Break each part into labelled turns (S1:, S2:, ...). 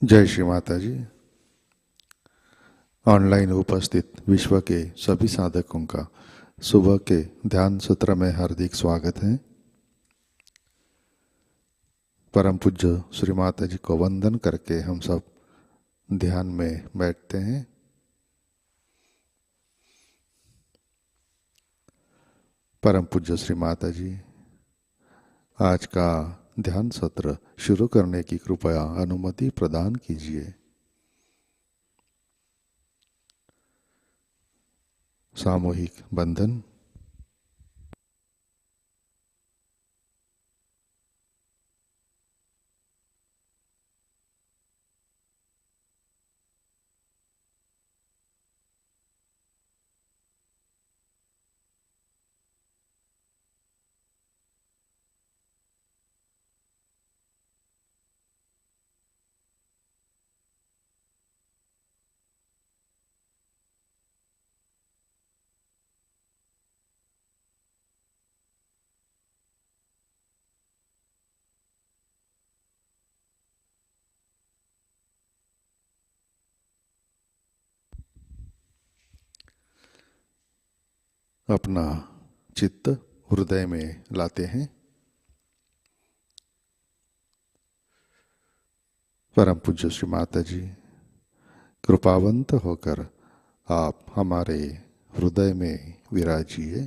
S1: जय श्री माताजी। ऑनलाइन उपस्थित विश्व के सभी साधकों का सुबह के ध्यान सत्र में हार्दिक स्वागत है। परम पूज्य श्री माताजी को वंदन करके हम सब ध्यान में बैठते हैं। परम पूज्य श्री माताजी आज का ध्यान सत्र शुरू करने की कृपया अनुमति प्रदान कीजिए। सामूहिक बंधन। अपना चित्त हृदय में लाते हैं। परम पूज्य श्री माताजी कृपावंत होकर आप हमारे हृदय में विराजिए।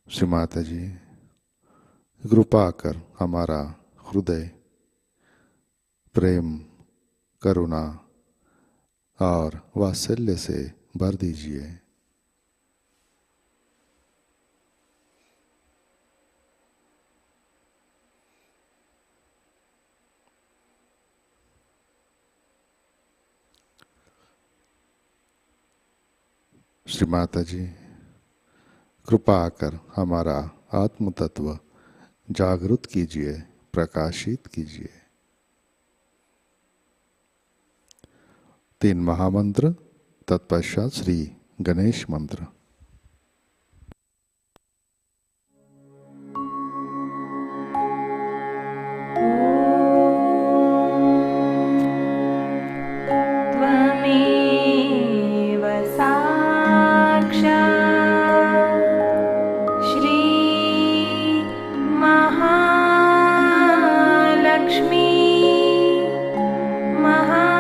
S1: श्री माताजी कृपा कर हमारा हृदय प्रेम, करुणा और वात्सल्य से भर दीजिए। श्री माताजी कृपा कर हमारा आत्म तत्व जागृत कीजिए, प्रकाशित कीजिए। 3 महामंत्र, तत्पश्चात श्री गणेश मंत्र।
S2: त्वमेव साक्षात् श्री महालक्ष्मी महासरस्वती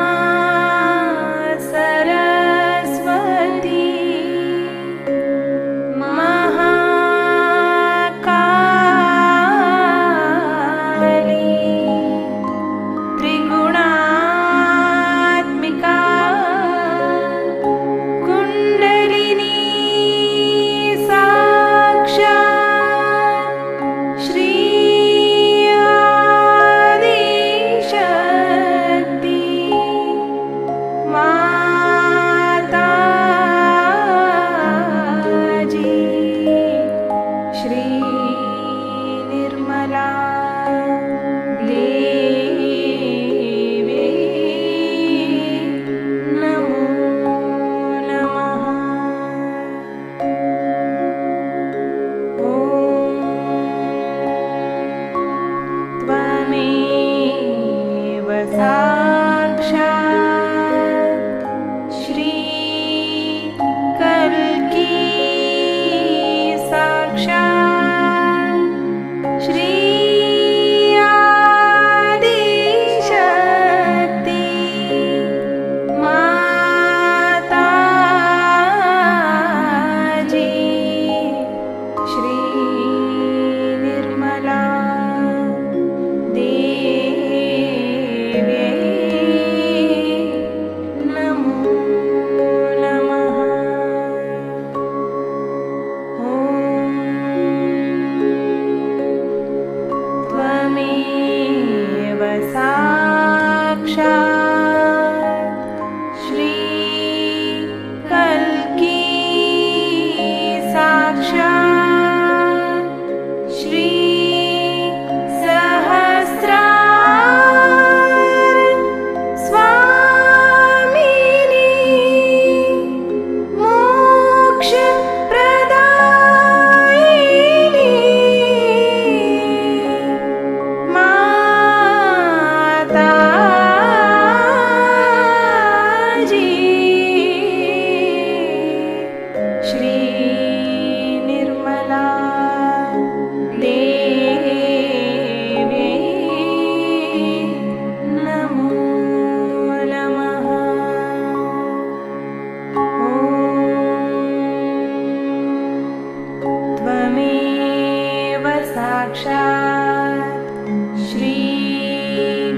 S2: साक्षात् श्री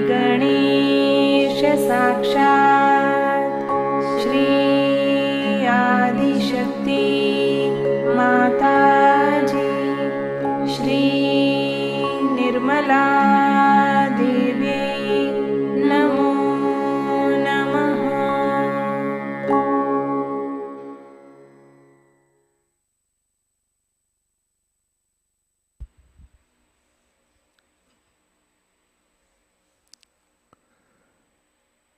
S2: गणेश साक्षात् श्री आदिशक्ति माताजी श्री निर्मला देव्यै नमो नमः।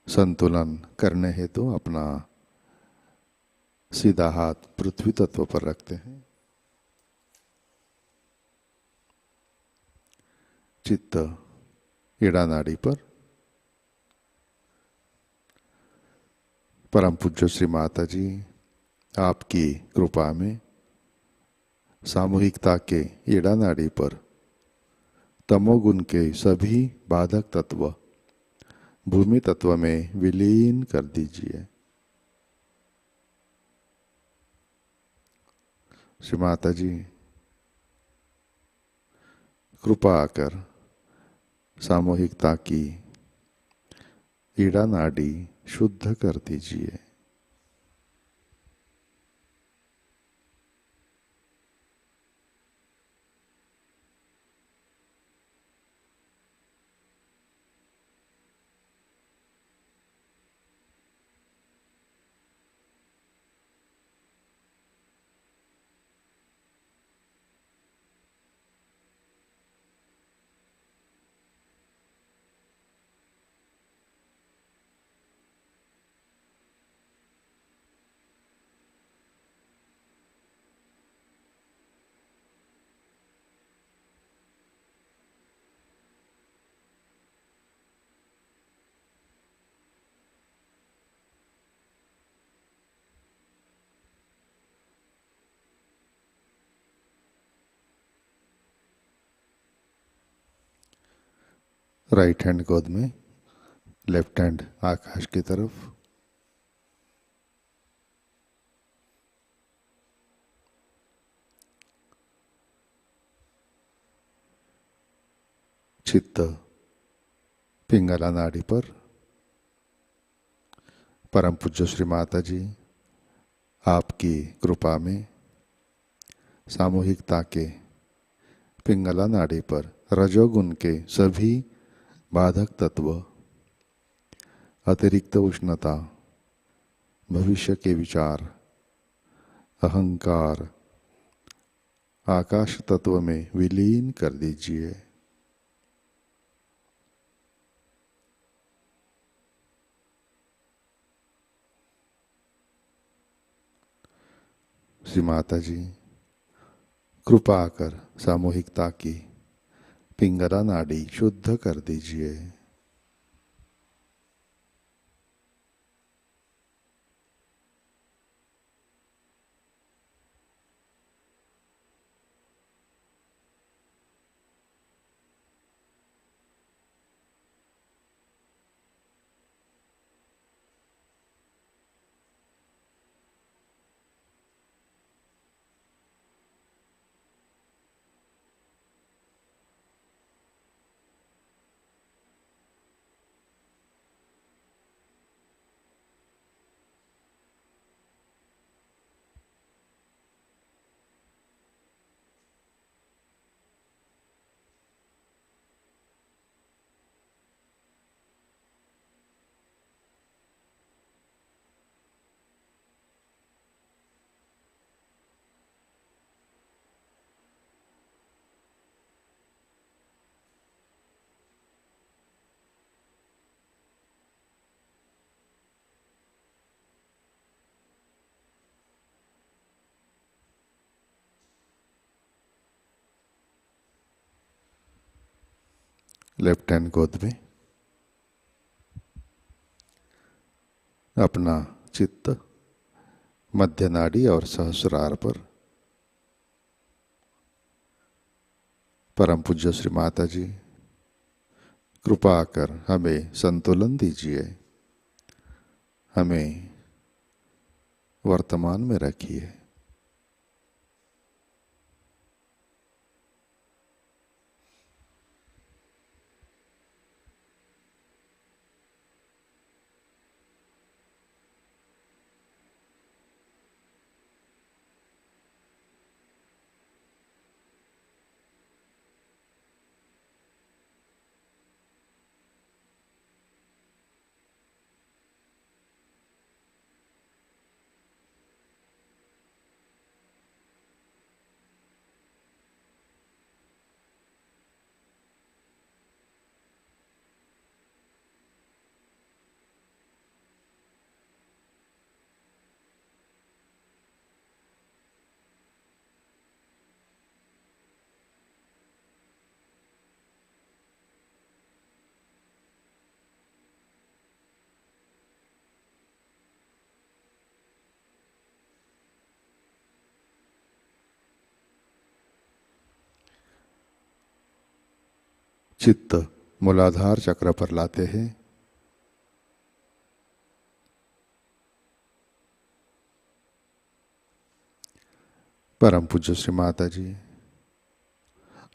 S1: संतुलन करने हेतु अपना सीधा हाथ पृथ्वी तत्व पर रखते हैं। चित्त ईड़ा नाड़ी पर। परम पूज्य श्री माता जी आपकी कृपा में सामूहिकता के ईड़ा नाड़ी पर तमोगुण के सभी बाधक तत्व भूमि तत्व में विलीन कर दीजिए। श्री माता जी कृपा कर सामूहिकता की ईड़ा नाड़ी शुद्ध कर दीजिए। राइट हैंड गोद में, लेफ्ट हैंड आकाश की तरफ। चित्त पिंगला नाड़ी पर। परम पूज्य श्री माता जी आपकी कृपा में सामूहिकता के पिंगला नाड़ी पर रजोगुण के सभी बाधक तत्व, अतिरिक्त उष्णता, भविष्य के विचार, अहंकार आकाश तत्व में विलीन कर दीजिए। श्री माता जी कृपा कर सामूहिकता की पिंगला नाड़ी शुद्ध कर दीजिए। लेफ्ट हैंड गोद में। अपना चित्त मध्य नाड़ी और सहस्रार पर। परम पूज्य श्री माता जी कृपा कर हमें संतुलन दीजिए, हमें वर्तमान में रखिए। चित्त मूलाधार चक्र पर लाते हैं। परम पूज्य श्री माता जी,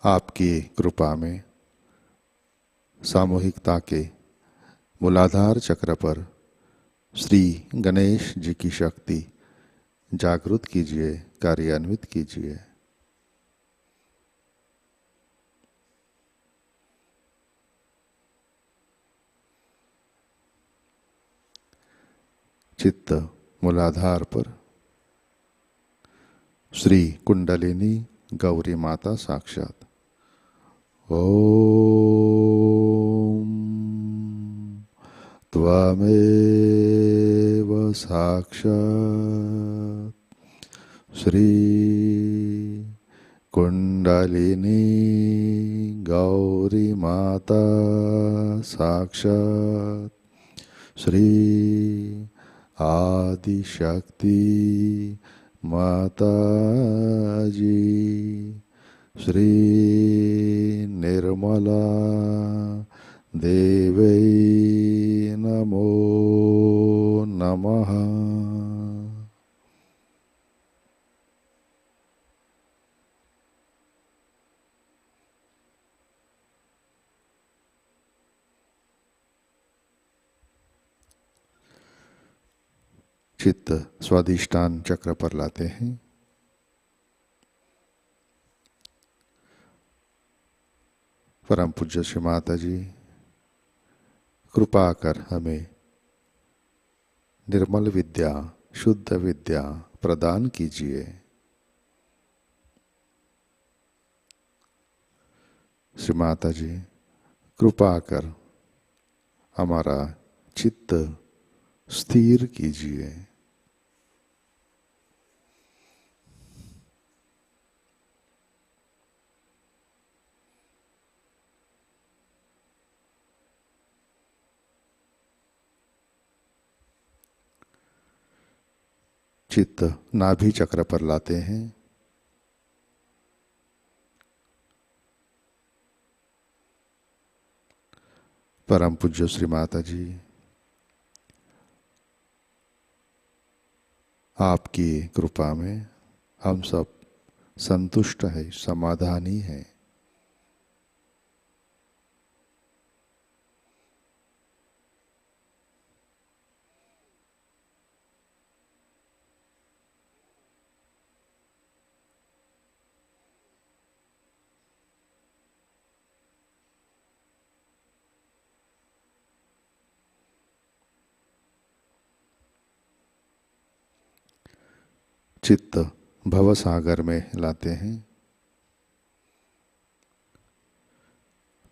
S1: आपकी कृपा में सामूहिकता के मूलाधार चक्र पर श्री गणेश जी की शक्ति जागृत कीजिए, कार्यान्वित कीजिए। चित्त मूलाधार पर श्री कुंडलिनी गौरी माता साक्षात। ओम त्वमेव साक्षात् श्री कुंडलिनी गौरी माता साक्षात् श्री आदिशक्ति माताजी श्री निर्मला देवै नमो नमः। चित्त स्वादिष्ठान चक्र पर लाते हैं। परम पूज्य श्री माता जी, कृपा कर हमें निर्मल विद्या, शुद्ध विद्या प्रदान कीजिए। श्री माता जी, कृपा कर हमारा चित्त स्थिर कीजिए। चित्त नाभि चक्र पर लाते हैं। परम पूज्य श्री माता जी, आपकी कृपा में हम सब संतुष्ट है, समाधानी है। चित्त भव सागर में लाते हैं।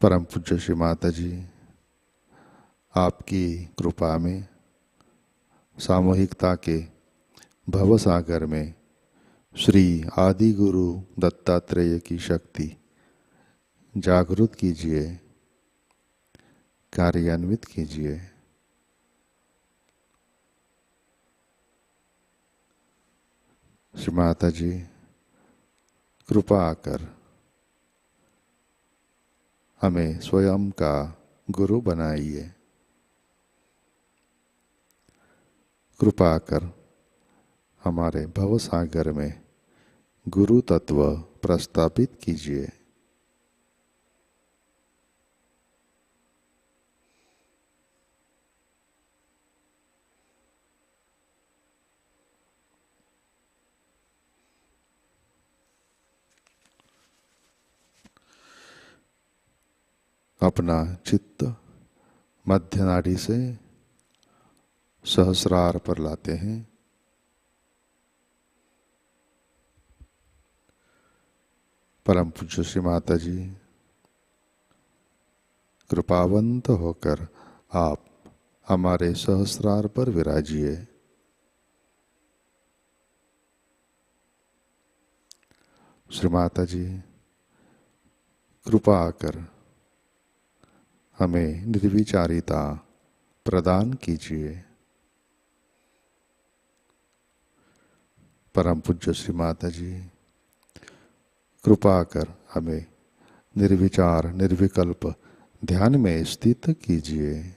S1: परम पूज्य श्री माता जी, आपकी कृपा में सामूहिकता के भव सागर में श्री आदि गुरु दत्तात्रेय की शक्ति जागृत कीजिए, कार्यान्वित कीजिए। श्री माता जी, कृपा कर हमें स्वयं का गुरु बनाइए। कृपा कर हमारे भव सागर में गुरु तत्व प्रस्थापित कीजिए। अपना चित्त मध्य नाड़ी से सहस्रार पर लाते हैं। परम पूज्य श्री माता जी, कृपावंत होकर आप हमारे सहस्रार पर विराजिए। श्री माता जी, कृपा कर हमें निर्विचारिता प्रदान कीजिए। परम पूज्य श्री माता जी, कृपा कर हमें निर्विचार निर्विकल्प ध्यान में स्थित कीजिए।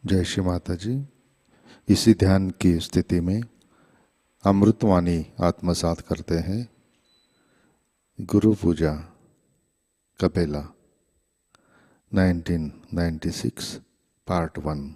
S1: जय श्री माता जी। इसी ध्यान की स्थिति में अमृतवाणी आत्मसात करते हैं। गुरु पूजा कपेला 1996 part 1।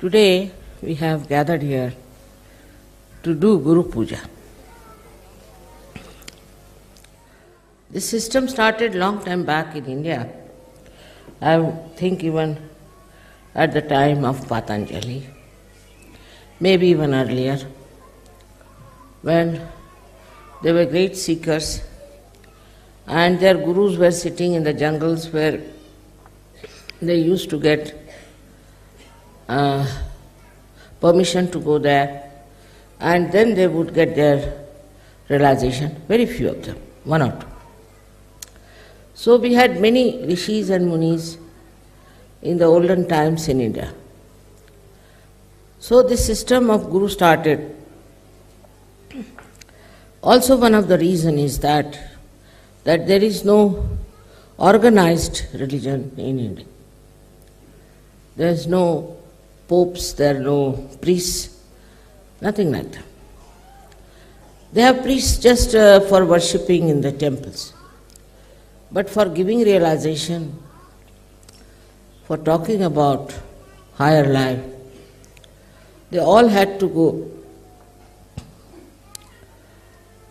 S3: Today we have gathered here to do Guru Puja. This system started long time back in India. I think even at the time of Patanjali, maybe even earlier, when they were great seekers and their gurus were sitting in the jungles where they used to get permission to go there, and then they would get their realization, very few of them, one or two. So we had many rishis and munis in the olden times in India. So this system of guru started. Also one of the reasons is that there is no organized religion in India. There is no popes, there are no priests, nothing like that. They have priests just for worshipping in the temples. But for giving realization, for talking about higher life, they all had to go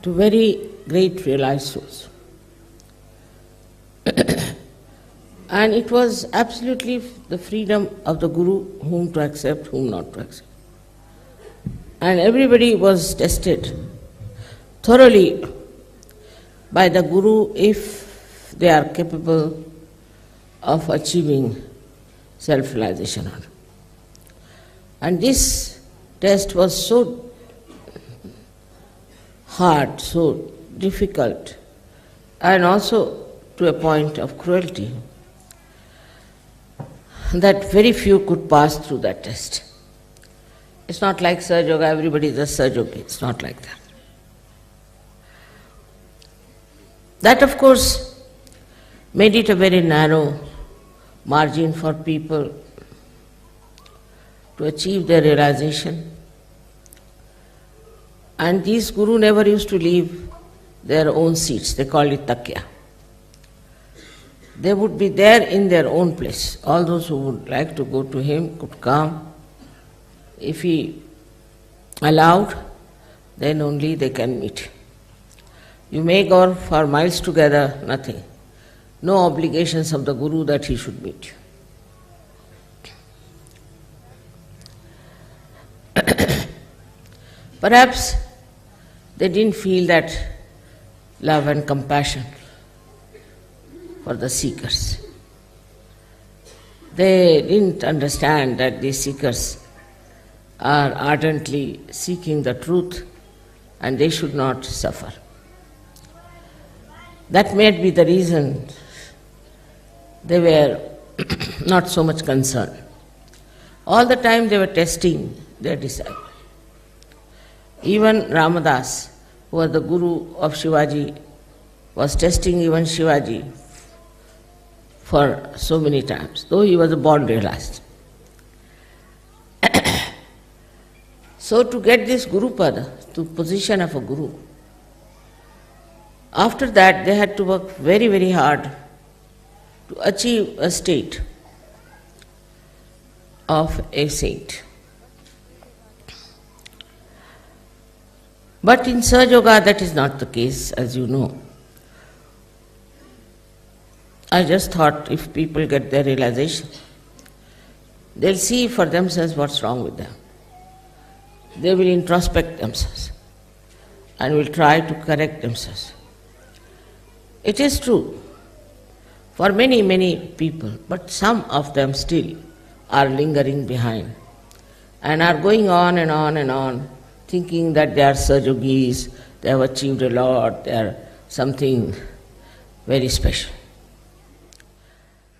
S3: to very great realized souls. And it was absolutely the freedom of the Guru whom to accept, whom not to accept. And everybody was tested thoroughly by the Guru if they are capable of achieving self-realization or not. And this test was so hard, so difficult, and also to a point of cruelty, that very few could pass through that test. It's not like Sahajayoga, everybody does Sahajayoga, it's not like that. That, of course, made it a very narrow margin for people to achieve their realization. And these Guru never used to leave their own seats, they called it takya. They would be there in their own place. All those who would like to go to him could come. If he allowed, then only they can meet. You may go for miles together, nothing. No obligations of the Guru that he should meet you. Perhaps they didn't feel that love and compassion for the seekers. They didn't understand that these seekers are ardently seeking the truth and they should not suffer. That may be the reason they were not so much concerned. All the time they were testing their disciples. Even Ramadas, who was the Guru of Shivaji, was testing even Shivaji for so many times, though he was a born realized. So to get this Guru Pada, to position of a Guru, after that they had to work very, very hard to achieve a state of a saint. But in Sahajayoga that is not the case, as you know. I just thought if people get their realization, they'll see for themselves what's wrong with them. They will introspect themselves and will try to correct themselves. It is true for many, many people, but some of them still are lingering behind and are going on and on and on, thinking that they are Sahajogis, they have achieved a lot, they are something very special.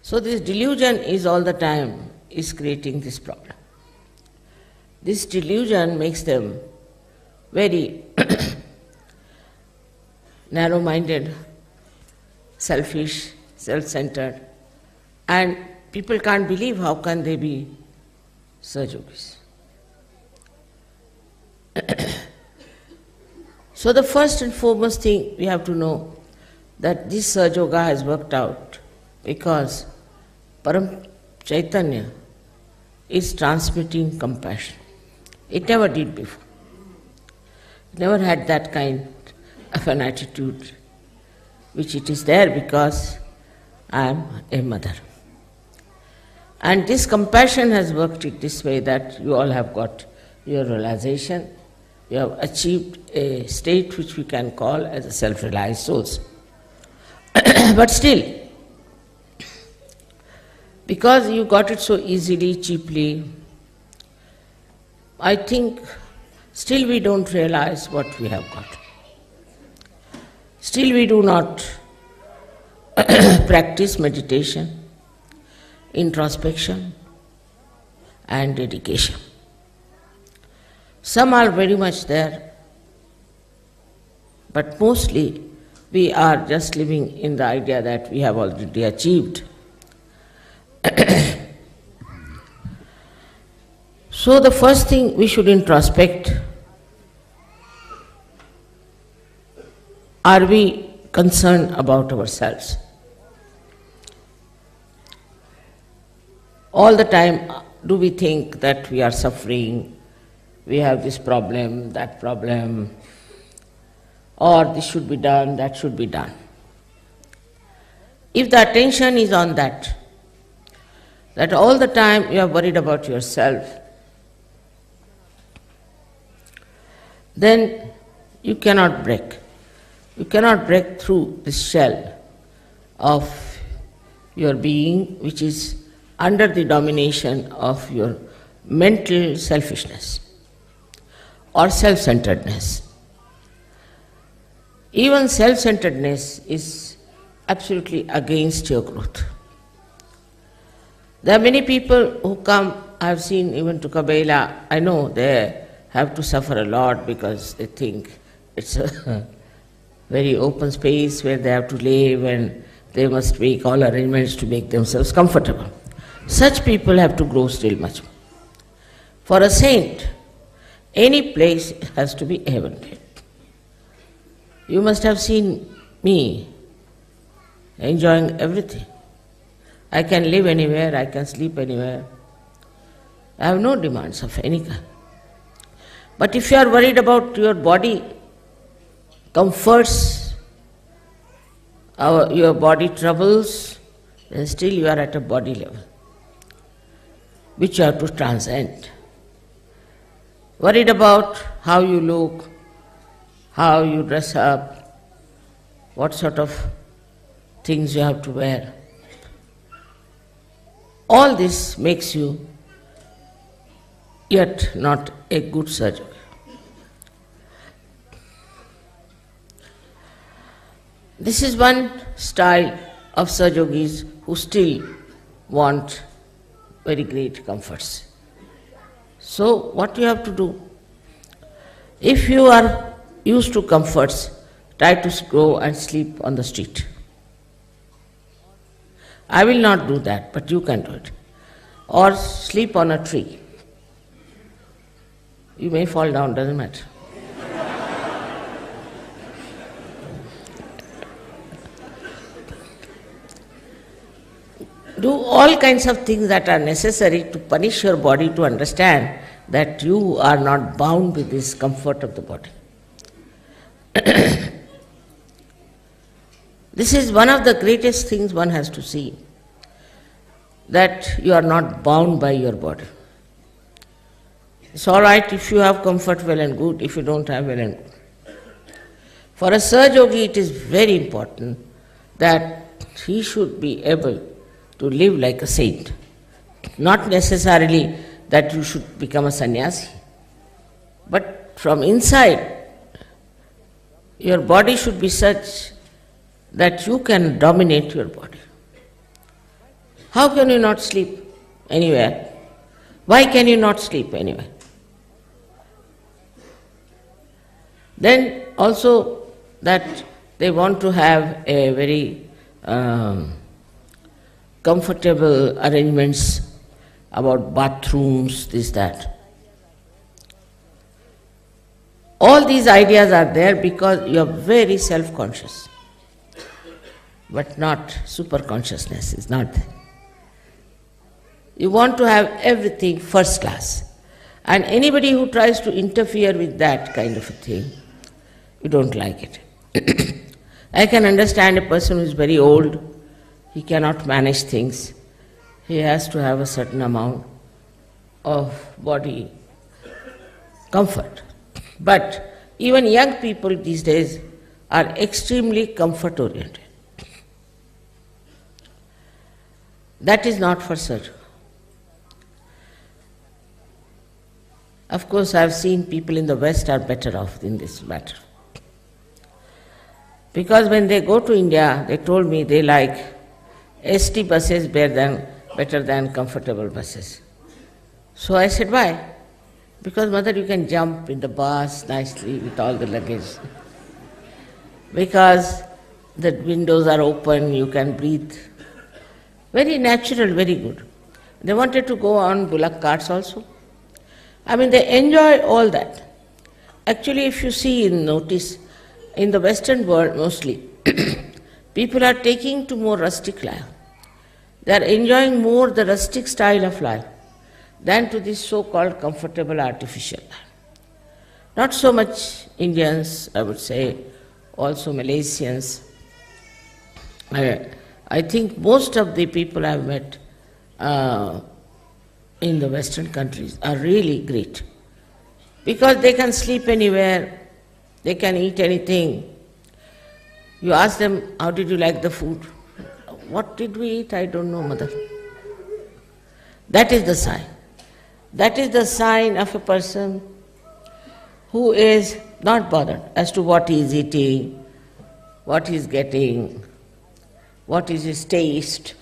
S3: So this delusion is all the time is creating this problem. This delusion makes them very narrow-minded, selfish, self-centered, and people can't believe how can they be Sahajogis. So the first and foremost thing we have to know that this Sahajayoga has worked out because Param Chaitanya is transmitting compassion. It never did before. It never had that kind of an attitude which it is there because I am a mother. And this compassion has worked it this way that you all have got your realization, you have achieved a state which we can call as a self-realized souls. But still, because you got it so easily, cheaply, I think still we don't realize what we have got. Still we do not practice meditation, introspection and dedication. Some are very much there, but mostly we are just living in the idea that we have already achieved. So the first thing we should introspect, are we concerned about ourselves? All the time do we think that we are suffering, we have this problem, that problem, or this should be done, that should be done. If the attention is on that all the time you are worried about yourself, then you cannot break. You cannot break through this shell of your being, which is under the domination of your mental selfishness or self-centeredness. Even self-centeredness is absolutely against your growth. There are many people who come, I have seen even to Cabella, I know they have to suffer a lot because they think it's a very open space where they have to live and they must make all arrangements to make themselves comfortable. Such people have to grow still much more. For a saint, any place has to be heavenly. You must have seen me enjoying everything. I can live anywhere, I can sleep anywhere. I have no demands of any kind. But if you are worried about your body comforts, your body troubles, then still you are at a body level, which you have to transcend. Worried about how you look, how you dress up, what sort of things you have to wear. All this makes you yet not a good surgeon. This is one style of Sahajogis who still want very great comforts. So what you have to do? If you are used to comforts, try to go and sleep on the street. I will not do that, but you can do it. Or sleep on a tree. You may fall down, doesn't matter. Do all kinds of things that are necessary to punish your body to understand that you are not bound with this comfort of the body. This is one of the greatest things one has to see, that you are not bound by your body. It's all right if you have comfort, well and good. If you don't have, well and good. For a Sahajayogi, it is very important that he should be able to live like a saint. Not necessarily that you should become a sannyasi, but from inside, your body should be such that you can dominate your body. How can you not sleep anywhere? Why can you not sleep anywhere? Then also that they want to have a very comfortable arrangements about bathrooms, this, that. All these ideas are there because you are very self-conscious, but not super-consciousness is not there. You want to have everything first class, and anybody who tries to interfere with that kind of a thing, you don't like it. I can understand a person who is very old, he cannot manage things. He has to have a certain amount of body comfort. But even young people these days are extremely comfort oriented. That is not for surgery. Of course, I have seen people in the West are better off in this matter. Because when they go to India, they told me they like ST buses better than comfortable buses. So I said, why? Because mother, you can jump in the bus nicely with all the luggage. Because the windows are open, you can breathe. Very natural, very good. They wanted to go on bullock carts also. I mean, they enjoy all that. Actually, if you see and notice, in the Western world mostly, people are taking to more rustic life. They are enjoying more the rustic style of life than to this so-called comfortable artificial life. Not so much Indians, I would say, also Malaysians. I think most of the people I've met in the Western countries are really great. Because they can sleep anywhere, they can eat anything. You ask them, how did you like the food? What did we eat? I don't know, mother. That is the sign. That is the sign of a person who is not bothered as to what he is eating, what he is getting, what is his taste.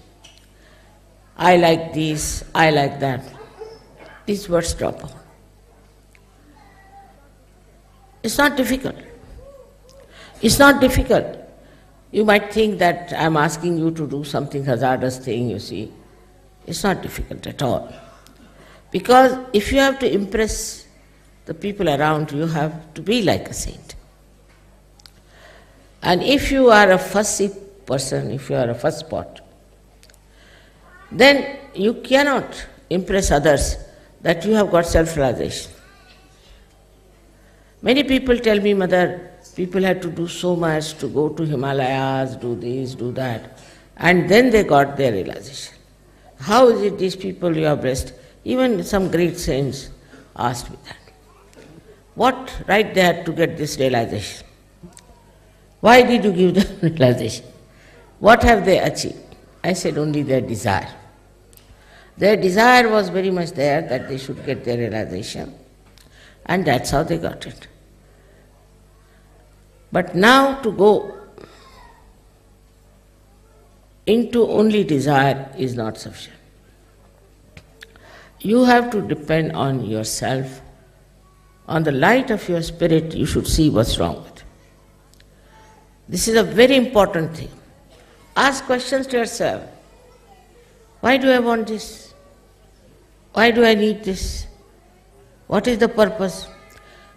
S3: I like this, I like that. These words drop out. It's not difficult. It's not difficult. You might think that I'm asking you to do something hazardous thing, you see. It's not difficult at all. Because if you have to impress the people around you, you have to be like a saint. And if you are a fussy person, if you are a fuss pot, then you cannot impress others that you have got self-realization. Many people tell me, mother, people had to do so much to go to Himalayas, do this, do that, and then they got their realization. How is it these people you have blessed? Even some great saints asked me that. What right they had to get this realization? Why did you give them realization? What have they achieved? I said only their desire. Their desire was very much there that they should get their realization, and that's how they got it. But now to go into only desire is not sufficient. You have to depend on yourself. On the light of your spirit, you should see what's wrong with it. This is a very important thing. Ask questions to yourself. Why do I want this? Why do I need this? What is the purpose?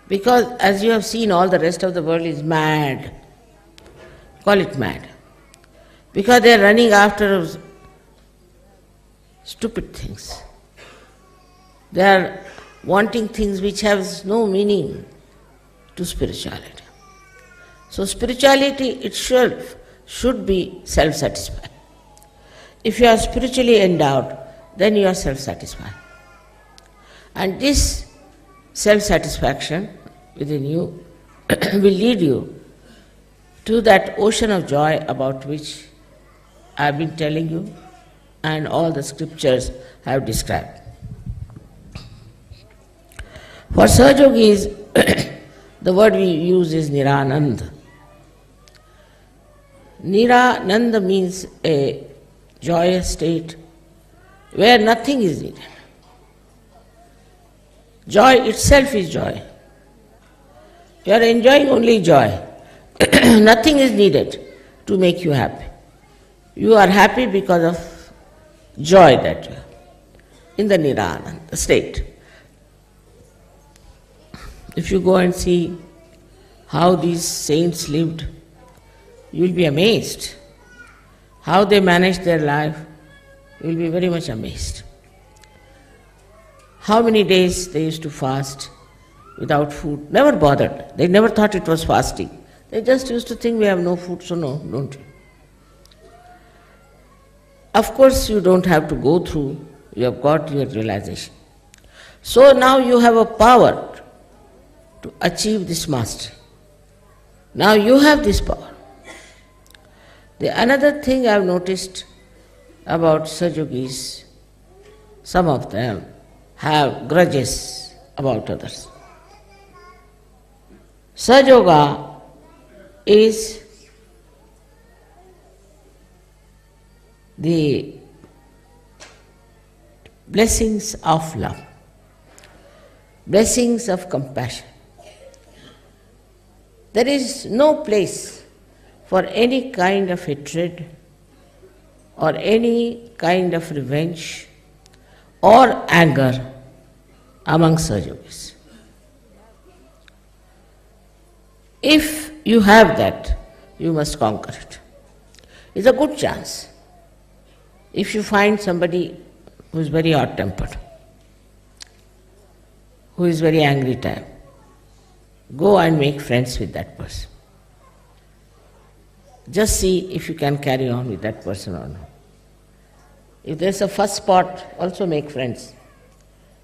S3: Because as you have seen, all the rest of the world is mad. Call it mad. Because they are running after stupid things. They are wanting things which have no meaning to spirituality. So spirituality itself should be self-satisfied. If you are spiritually endowed, then you are self-satisfied. And this self-satisfaction within you will lead you to that ocean of joy about which I have been telling you and all the scriptures have described. For Sahajogis, the word we use is Nirananda. Nirananda means a joyous state where nothing is needed. Joy itself is joy. You are enjoying only joy. Nothing is needed to make you happy. You are happy because of joy that you have in the Nirananda state. If you go and see how these saints lived, you will be amazed. How they managed their life, you will be very much amazed. How many days they used to fast without food, never bothered. They never thought it was fasting. They just used to think we have no food, so no, don't you? Of course, you don't have to go through, you have got your realization. So now you have a power to achieve this mastery. Now you have this power. The another thing I have noticed about Sahajogis, some of them have grudges about others. Sahajayoga is the blessings of love, blessings of compassion. There is no place for any kind of hatred or any kind of revenge or anger among Sahajogis. If you have that, you must conquer it. It's a good chance. If you find somebody who is very hot-tempered, who is very angry type, go and make friends with that person. Just see if you can carry on with that person or not. If there's a first spot, also make friends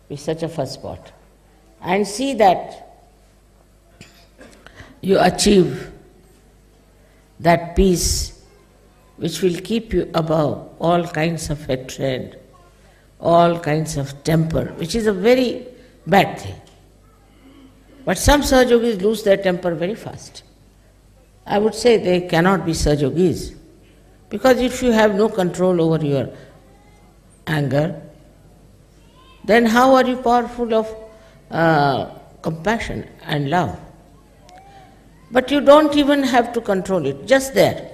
S3: with such a first spot. And see that you achieve that peace which will keep you above all kinds of hatred, all kinds of temper, which is a very bad thing. But some Sahajogis lose their temper very fast. I would say they cannot be Sahajogis, because if you have no control over your anger, then how are you powerful of compassion and love? But you don't even have to control it, just there.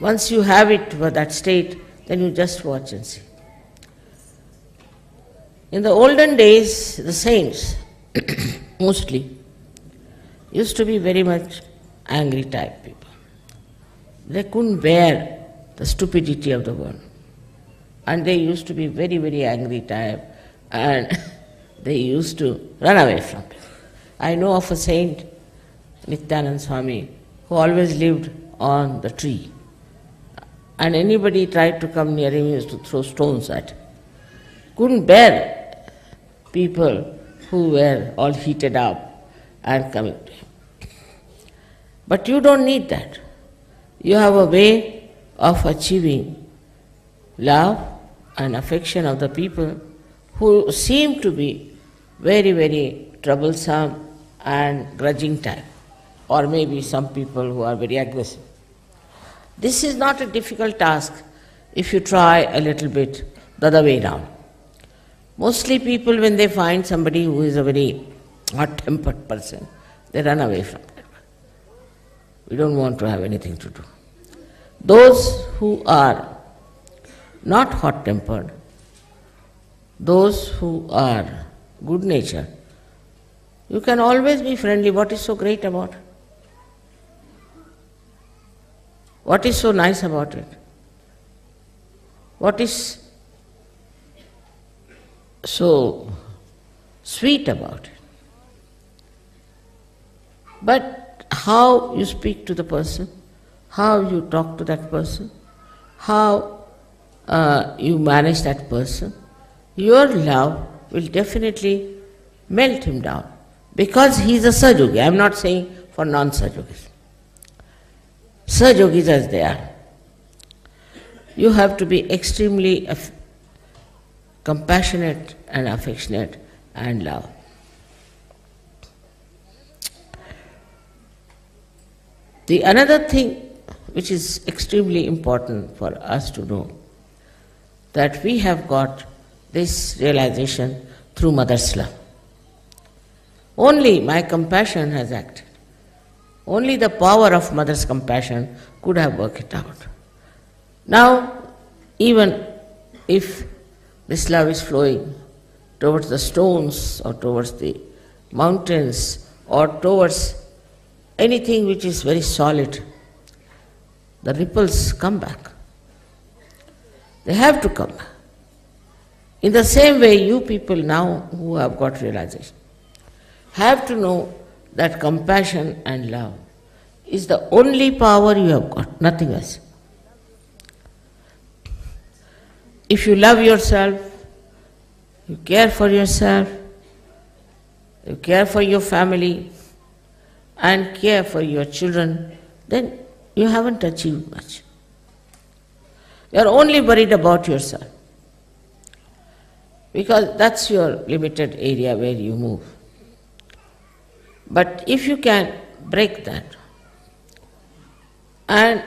S3: Once you have it for that state, then you just watch and see. In the olden days, the saints, mostly, used to be very much angry type people. They couldn't bear the stupidity of the world. And they used to be very, very angry type, and they used to run away from it. I know of a saint, Nityananda Swami, who always lived on the tree. And anybody tried to come near him, he used to throw stones at him. Couldn't bear people who were all heated up and coming to him. But you don't need that. You have a way of achieving love and affection of the people who seem to be very, very troublesome and grudging type, or maybe some people who are very aggressive. This is not a difficult task if you try a little bit the other way round. Mostly people, when they find somebody who is a very hot-tempered person, they run away from that. We don't want to have anything to do. Those who are not hot-tempered, those who are good-natured, you can always be friendly. What is so great about it? What is so nice about it? What is so sweet about it? But how you speak to the person, how you talk to that person, how you manage that person, your love will definitely melt him down. Because he is a Sahajogi. I am not saying for non-Sahajogis. Sahajogis as they are. You have to be extremely compassionate and affectionate and love. The another thing which is extremely important for us to know, that we have got this realization through Mother's love. Only my compassion has acted. Only the power of Mother's compassion could have worked it out. Now, even if this love is flowing towards the stones or towards the mountains or towards anything which is very solid, the ripples come back. They have to come back. In the same way, you people now who have got realization have to know that compassion and love is the only power you have got, nothing else. If you love yourself, you care for yourself, you care for your family, and care for your children, then you haven't achieved much. You are only worried about yourself, because that's your limited area where you move. But if you can break that and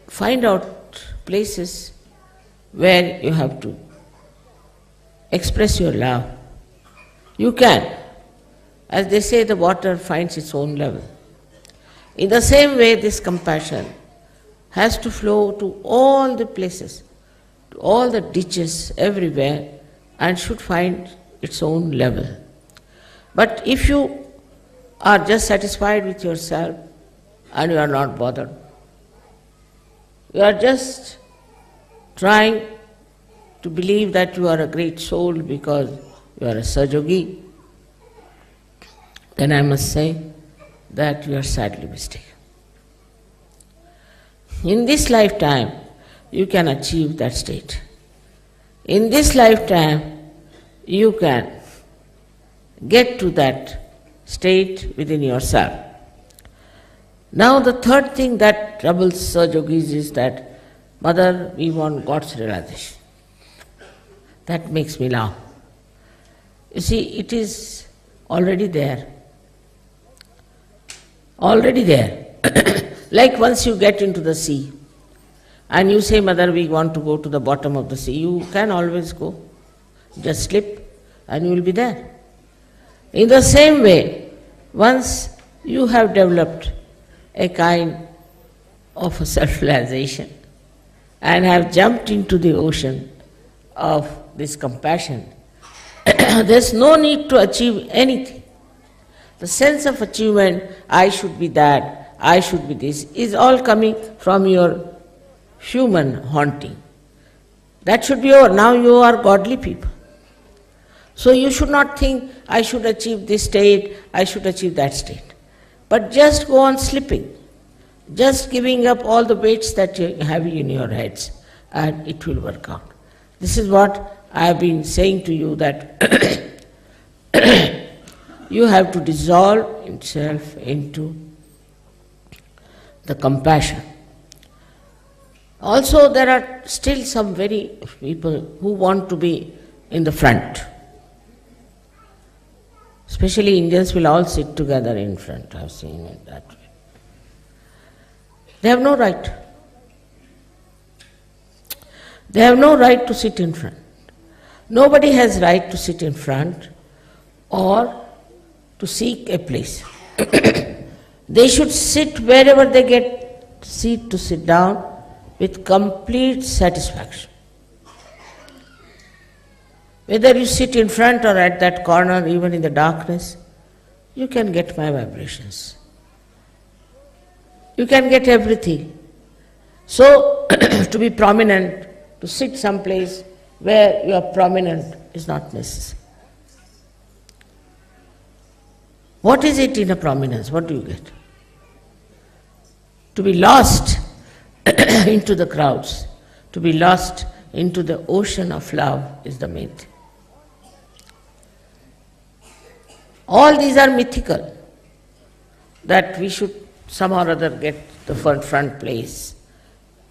S3: find out places where you have to express your love, you can. As they say, the water finds its own level. In the same way, this compassion has to flow to all the places, to all the ditches, everywhere, and should find its own level. But if you are just satisfied with yourself and you are not bothered, you are just trying to believe that you are a great soul because you are a Sahajayogi, then I must say that you are sadly mistaken. In this lifetime, you can achieve that state. In this lifetime, you can get to that state within yourself. Now the third thing that troubles Sahajogis is that, Mother, we want God's realization. That makes me laugh. You see, it is already there. Already there. Like once you get into the sea and you say, Mother, we want to go to the bottom of the sea, you can always go. Just slip and you will be there. In the same way, once you have developed a kind of a self-realization and have jumped into the ocean of this compassion, there's no need to achieve anything. The sense of achievement, I should be that, I should be this, is all coming from your human haunting. That should be over. Now you are godly people. So you should not think, I should achieve this state, I should achieve that state. But just go on slipping, just giving up all the weights that you have in your heads, and it will work out. This is what I have been saying to you, that you have to dissolve itself into the compassion. Also, there are still some very people who want to be in the front. Especially Indians will all sit together in front. I have seen it that way. They have no right. They have no right to sit in front. Nobody has right to sit in front or to seek a place. They should sit wherever they get seat to sit down with complete satisfaction. Whether you sit in front or at that corner, even in the darkness, you can get my vibrations. You can get everything. So, to be prominent, to sit someplace where you are prominent is not necessary. What is it in a prominence? What do you get? To be lost into the crowds, to be lost into the ocean of love is the main thing. All these are mythical, that we should somehow or other get the front place.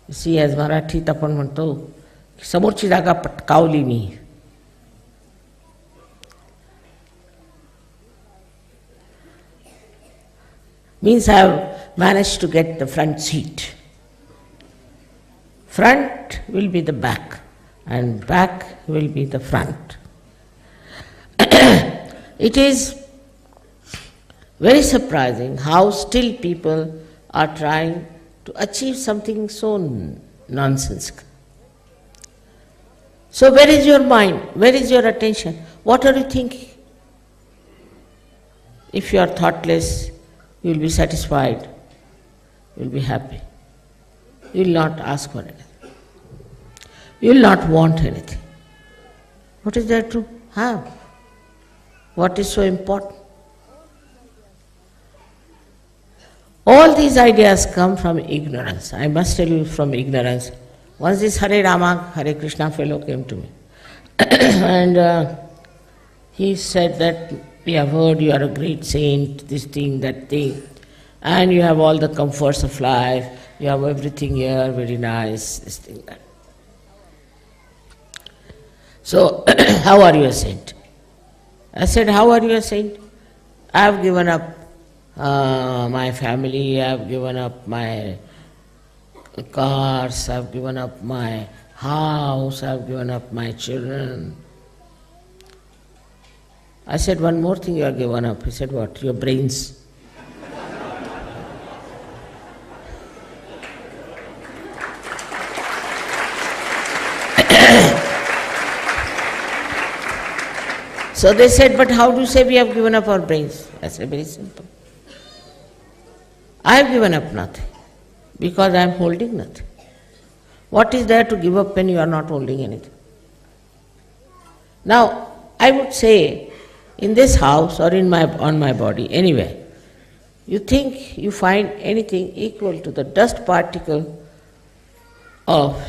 S3: You see, as Marathi आपण म्हणतो, समोरची जागा पटकावली मी. Means I have managed to get the front seat. Front will be the back, and back will be the front. It is very surprising how still people are trying to achieve something so nonsensical. So where is your mind? Where is your attention? What are you thinking? If you are thoughtless, you will be satisfied, you will be happy. You will not ask for anything. You will not want anything. What is there to have? What is so important? All these ideas come from ignorance. I must tell you from ignorance. Once this Hare Rama, Hare Krishna fellow came to me and he said that we have heard you are a great saint, this thing, that thing, and you have all the comforts of life, you have everything here, very nice, this thing, that. So, how are you a saint? I said, how are you a saint? I have given up my family, I have given up my cars, I have given up my house, I have given up my children. I said, one more thing you have given up. He said, what? Your brains. So they said, but how do you say we have given up our brains? I said, very simple. I have given up nothing because I am holding nothing. What is there to give up when you are not holding anything? Now, I would say, in this house or on my body, anywhere, you think you find anything equal to the dust particle of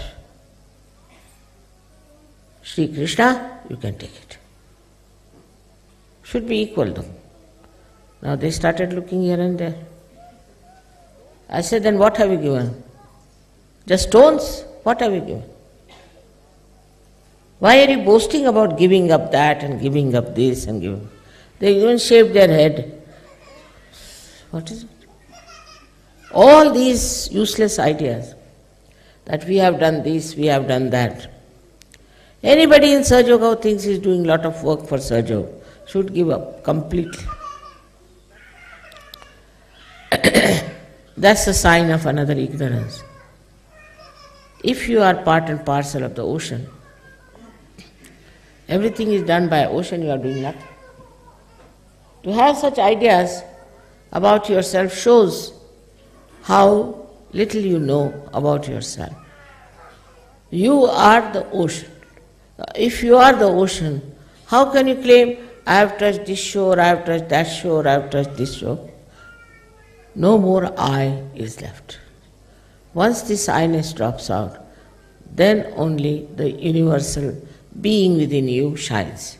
S3: Shri Krishna, you can take it. Should be equal though. Now they started looking here and there. I said, then what have you given? Just stones? What have you given? Why are you boasting about giving up that and giving up this and giving? They even shaved their head. What is it? All these useless ideas that we have done this, we have done that. Anybody in Sahajayoga who thinks he is doing a lot of work for Sahajayoga should give up completely. That's a sign of another ignorance. If you are part and parcel of the ocean, everything is done by ocean, you are doing nothing. To have such ideas about yourself shows how little you know about yourself. You are the ocean. If you are the ocean, how can you claim, I have touched this shore, I have touched that shore, I have touched this shore? No more I is left. Once this I-ness drops out, then only the universal being within you shines.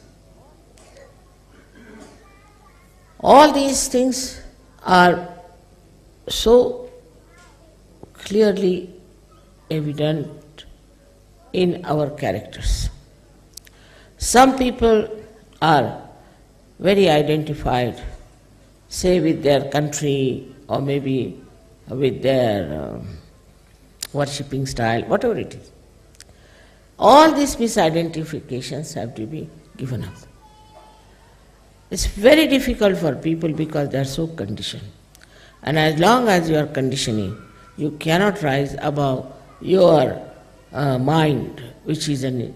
S3: All these things are so clearly evident in our characters. Some people are very identified, say with their country or maybe with their worshipping style, whatever it is. All these misidentifications have to be given up. It's very difficult for people because they are so conditioned. And as long as you are conditioning, you cannot rise above your mind, which is a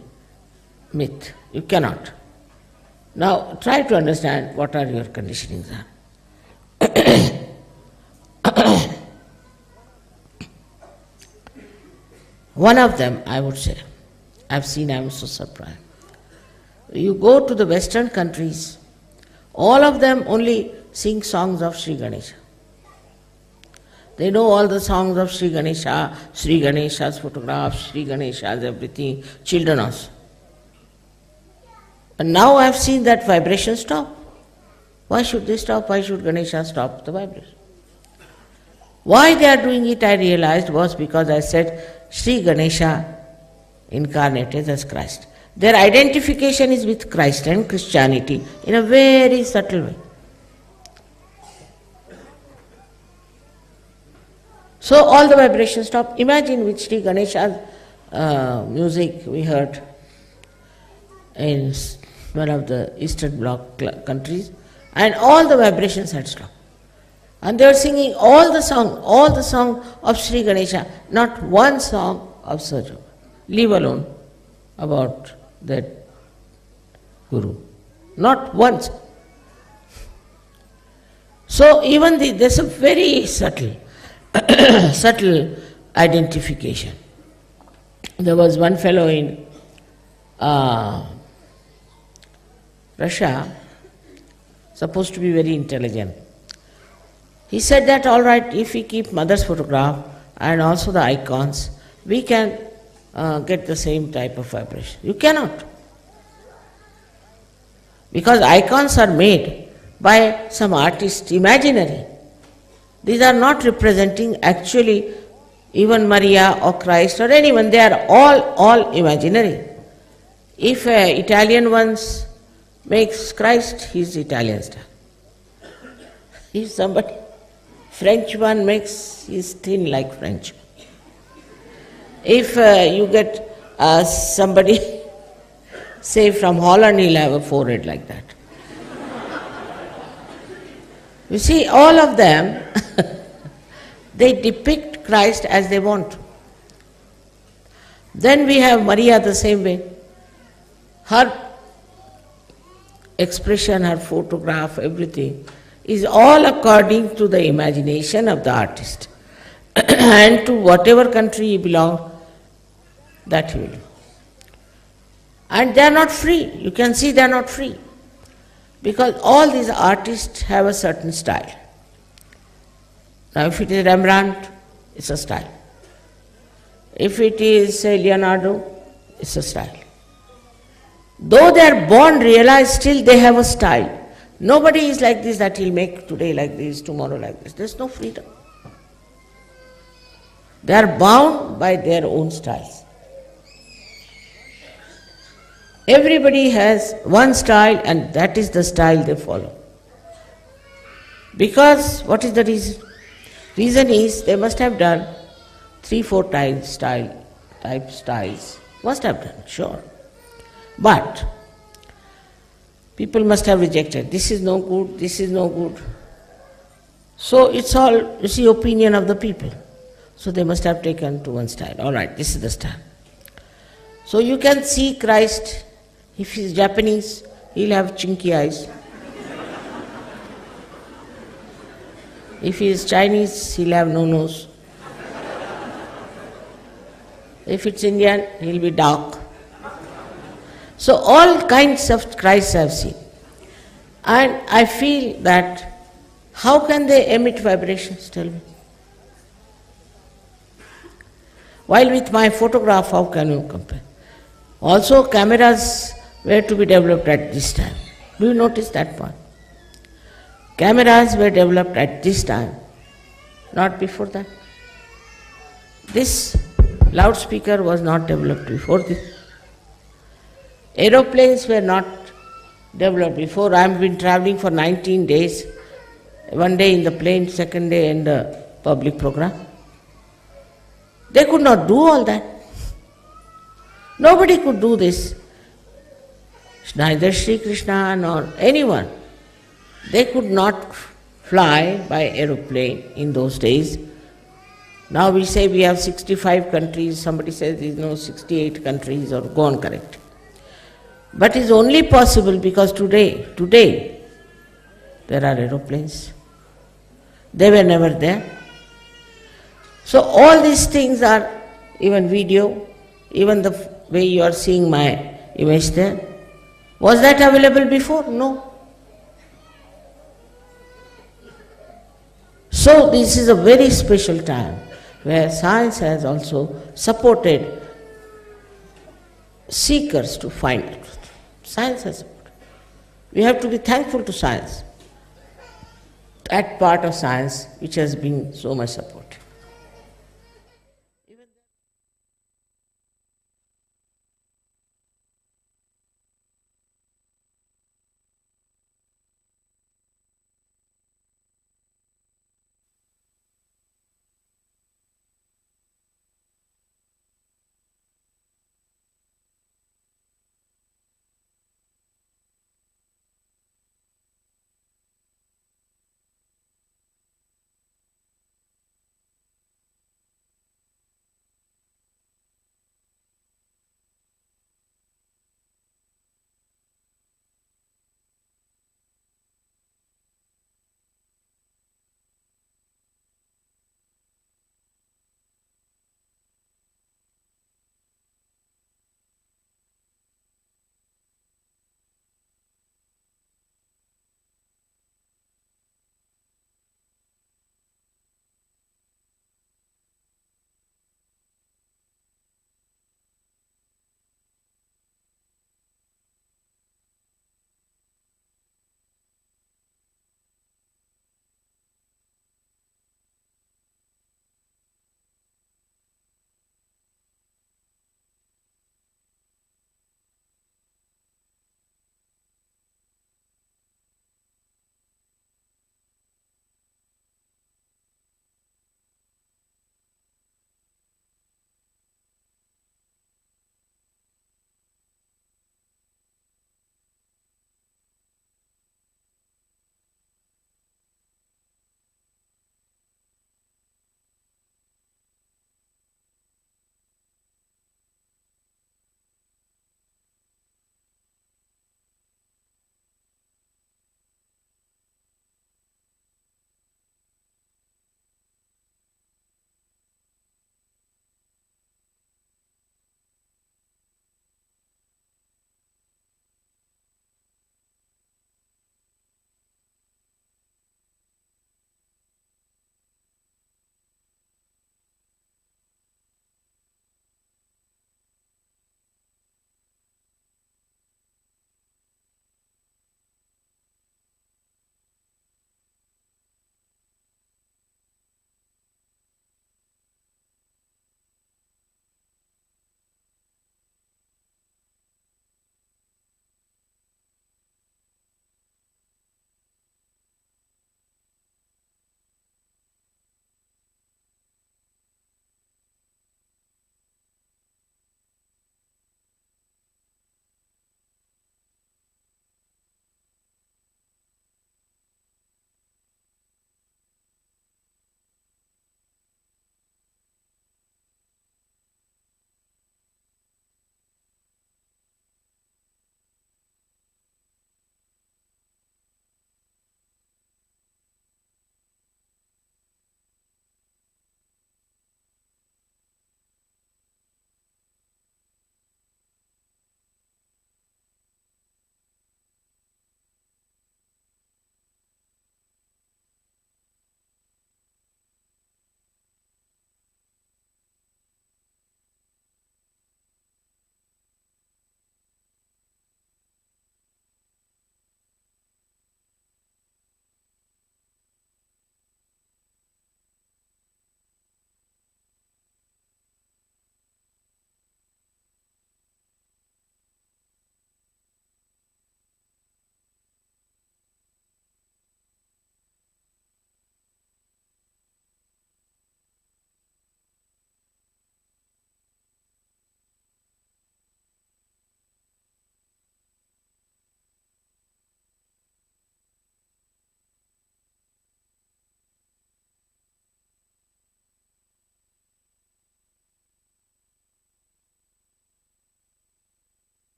S3: myth. You cannot. Now try to understand what are your conditionings are. One of them, I would say, I've seen, I'm so surprised. You go to the Western countries, all of them only sing songs of Sri Ganesha. They know all the songs of Sri Ganesha, Sri Ganesha's photographs, Sri Ganesha's everything, children also. And now I've seen that vibration stop. Why should they stop? Why should Ganesha stop the vibration? Why they are doing it, I realized, was because I said Sri Ganesha incarnated as Christ. Their identification is with Christ and Christianity in a very subtle way. So all the vibrations stop. Imagine with Sri Ganesha's music we heard in one of the Eastern Bloc countries, and all the vibrations had stopped. And they were singing all the song of Sri Ganesha, not one song of Sahajayoga, leave alone about that Guru. Not once. So even there's a very subtle identification. There was one fellow in Russia, supposed to be very intelligent. He said that all right, if we keep mother's photograph and also the icons, we can get the same type of vibration. You cannot. Because icons are made by some artist, imaginary. These are not representing actually even Maria or Christ or anyone. They are all imaginary. If Italian ones makes Christ, he is Italian style. If somebody French one makes, he is thin like French. If you get somebody, say from Holland, he'll have a forehead like that. You see, all of them, they depict Christ as they want. Then we have Maria the same way. Her expression, her photograph, everything is all according to the imagination of the artist. And to whatever country he belongs, that he will do. And they are not free. You can see they are not free. Because all these artists have a certain style. Now if it is Rembrandt, it's a style. If it is Leonardo, it's a style. Though they are born realized, still they have a style. Nobody is like this, that he'll make today like this, tomorrow like this. There's no freedom. They are bound by their own styles. Everybody has one style, and that is the style they follow. Because, what is the reason? Reason is they must have done 3-4 type styles. Must have done, sure. But people must have rejected. This is no good, this is no good. So it's all, you see, opinion of the people. So they must have taken to one style. All right, this is the style. So you can see Christ. If he's Japanese, he'll have chinky eyes. If he is Chinese, he'll have no nose. If it's Indian, he'll be dark. So all kinds of Christs I've seen. And I feel that how can they emit vibrations, tell me? While with my photograph, how can you compare? Also cameras were to be developed at this time. Do you notice that part? Cameras were developed at this time, not before that. This loudspeaker was not developed before this. Aeroplanes were not developed before. I have been traveling for 19 days, one day in the plane, second day in the public program. They could not do all that. Nobody could do this. Neither Shri Krishna nor anyone. They could not fly by aeroplane in those days. Now we say we have 65 countries, somebody says there is no 68 countries, or go on correct. But it's only possible because today, there are aeroplanes. They were never there. So all these things are, even video, even the way you are seeing my image there, was that available before? No. So this is a very special time where science has also supported seekers to find the truth. Science has supported. We have to be thankful to science, that part of science which has been so much supported.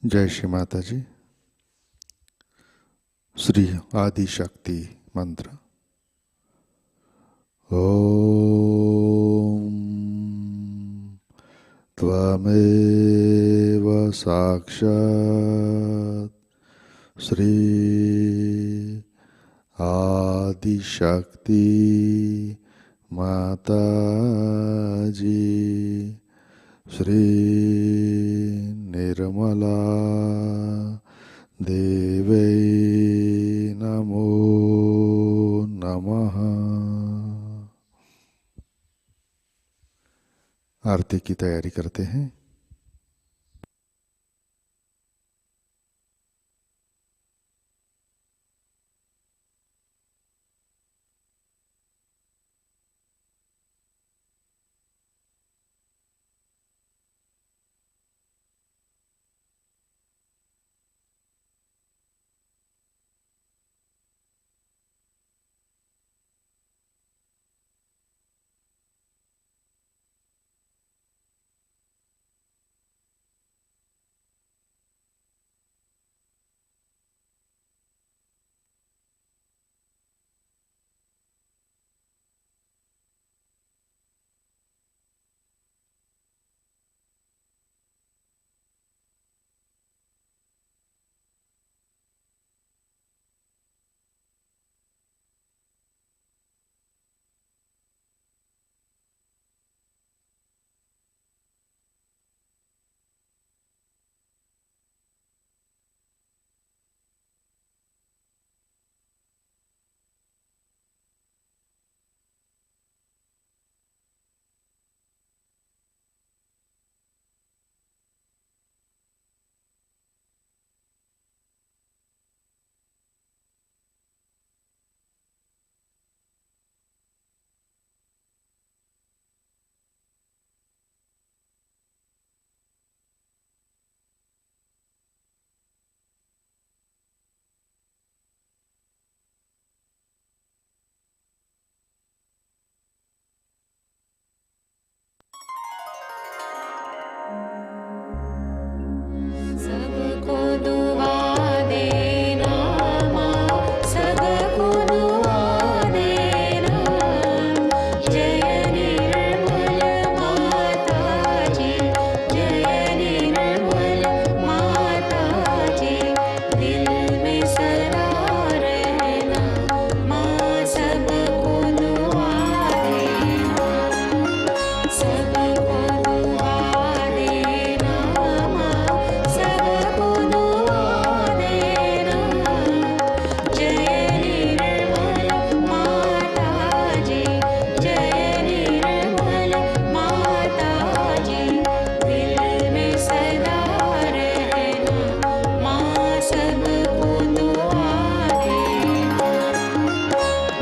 S1: जय श्री माता जी। श्री आदि शक्ति मंत्र। ओम त्वमेव साक्षात् श्री आदि शक्ति माताजी श्री निर्मला देवै नमो नमः। आरती की तैयारी करते हैं।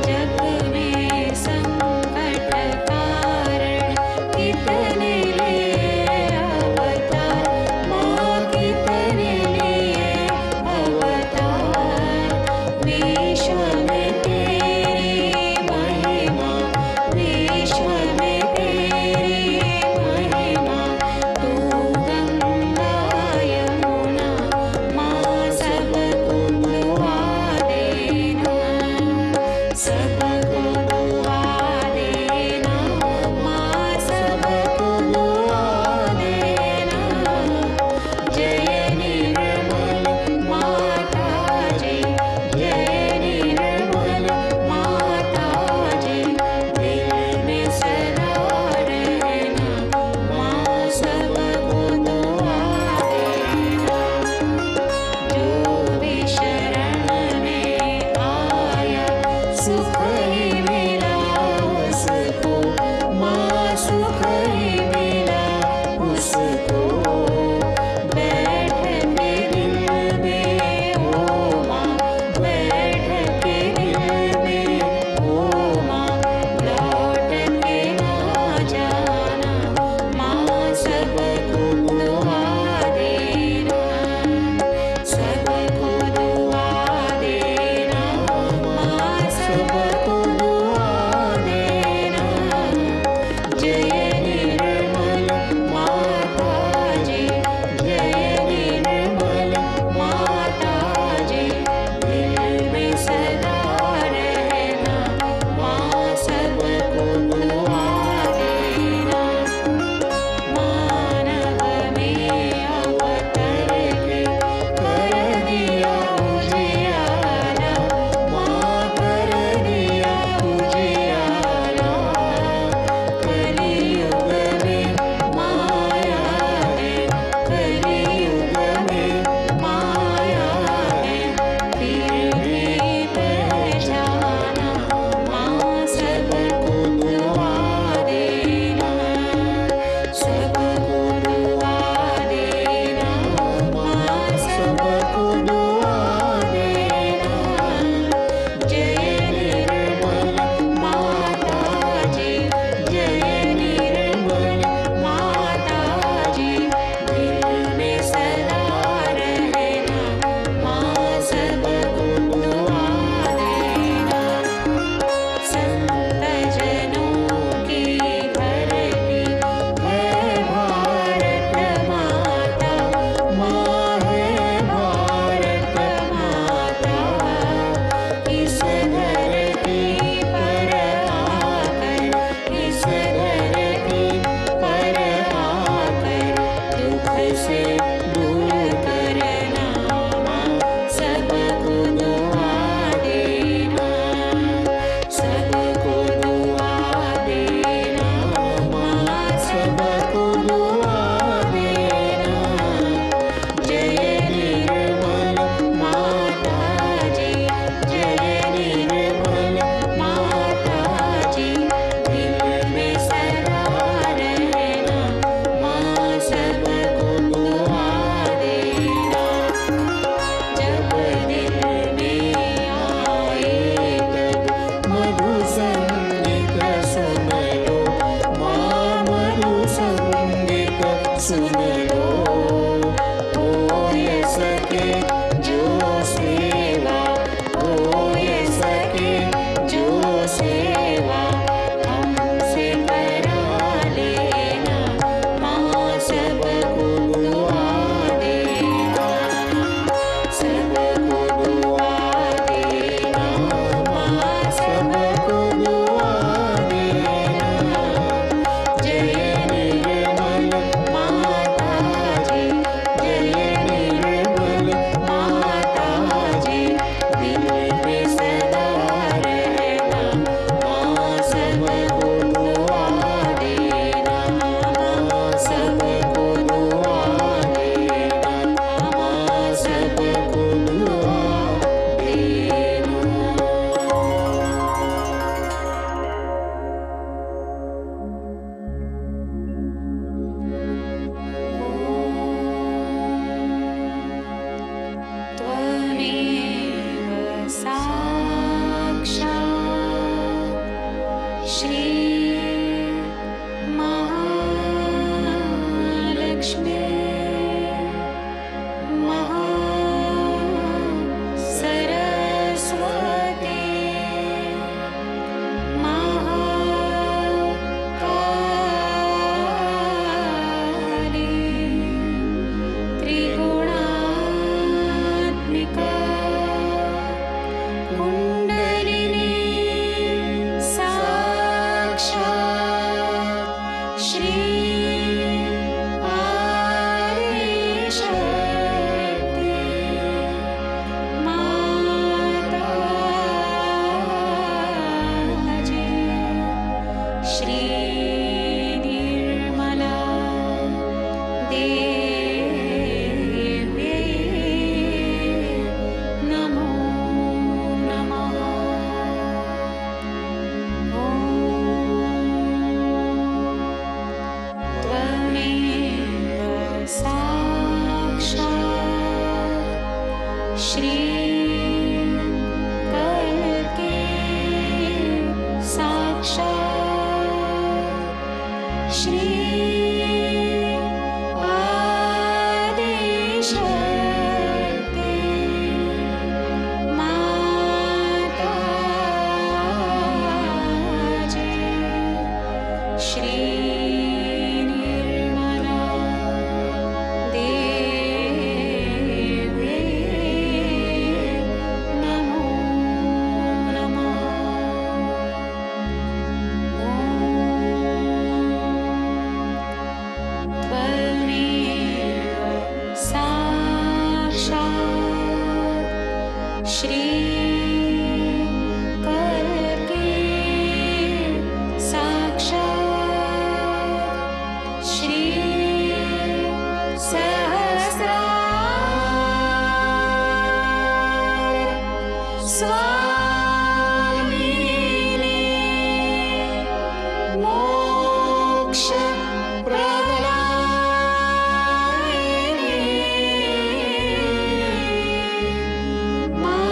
S2: जग में संकट कारण
S4: सुन लो, हो ये सके जो सेवा, हो ये सके जो सेवा हमसे करा लेना, माँ सबको दुआ देना, सबको दुआ देना, माँ सबको दुआ देना। जय निर्मल माताजी, जय निर्मल माताजी, दिल में सदा रहना, माँ सबको दुआ देना, माँ सबको दुआ देना, माँ सबको दुआ देना। त्वमेव साक्षात् श्री महालक्ष्मी सरस्वती महाकाली त्रिगुणात्मिका कुण्डलिनी साक्षात् श्री आदिशक्ति माताजी, श्री निर्मला देवी नमो नमः। त्वमेव साक्षात् श्री कल्की साक्षात् श्री आदिशक्ति माताजी, श्री निर्मला देवी नमो नमः। त्वमेव साक्षात् श्री कल्की साक्षात् श्री सहस्रार स्वामिनी मोक्ष माताजी,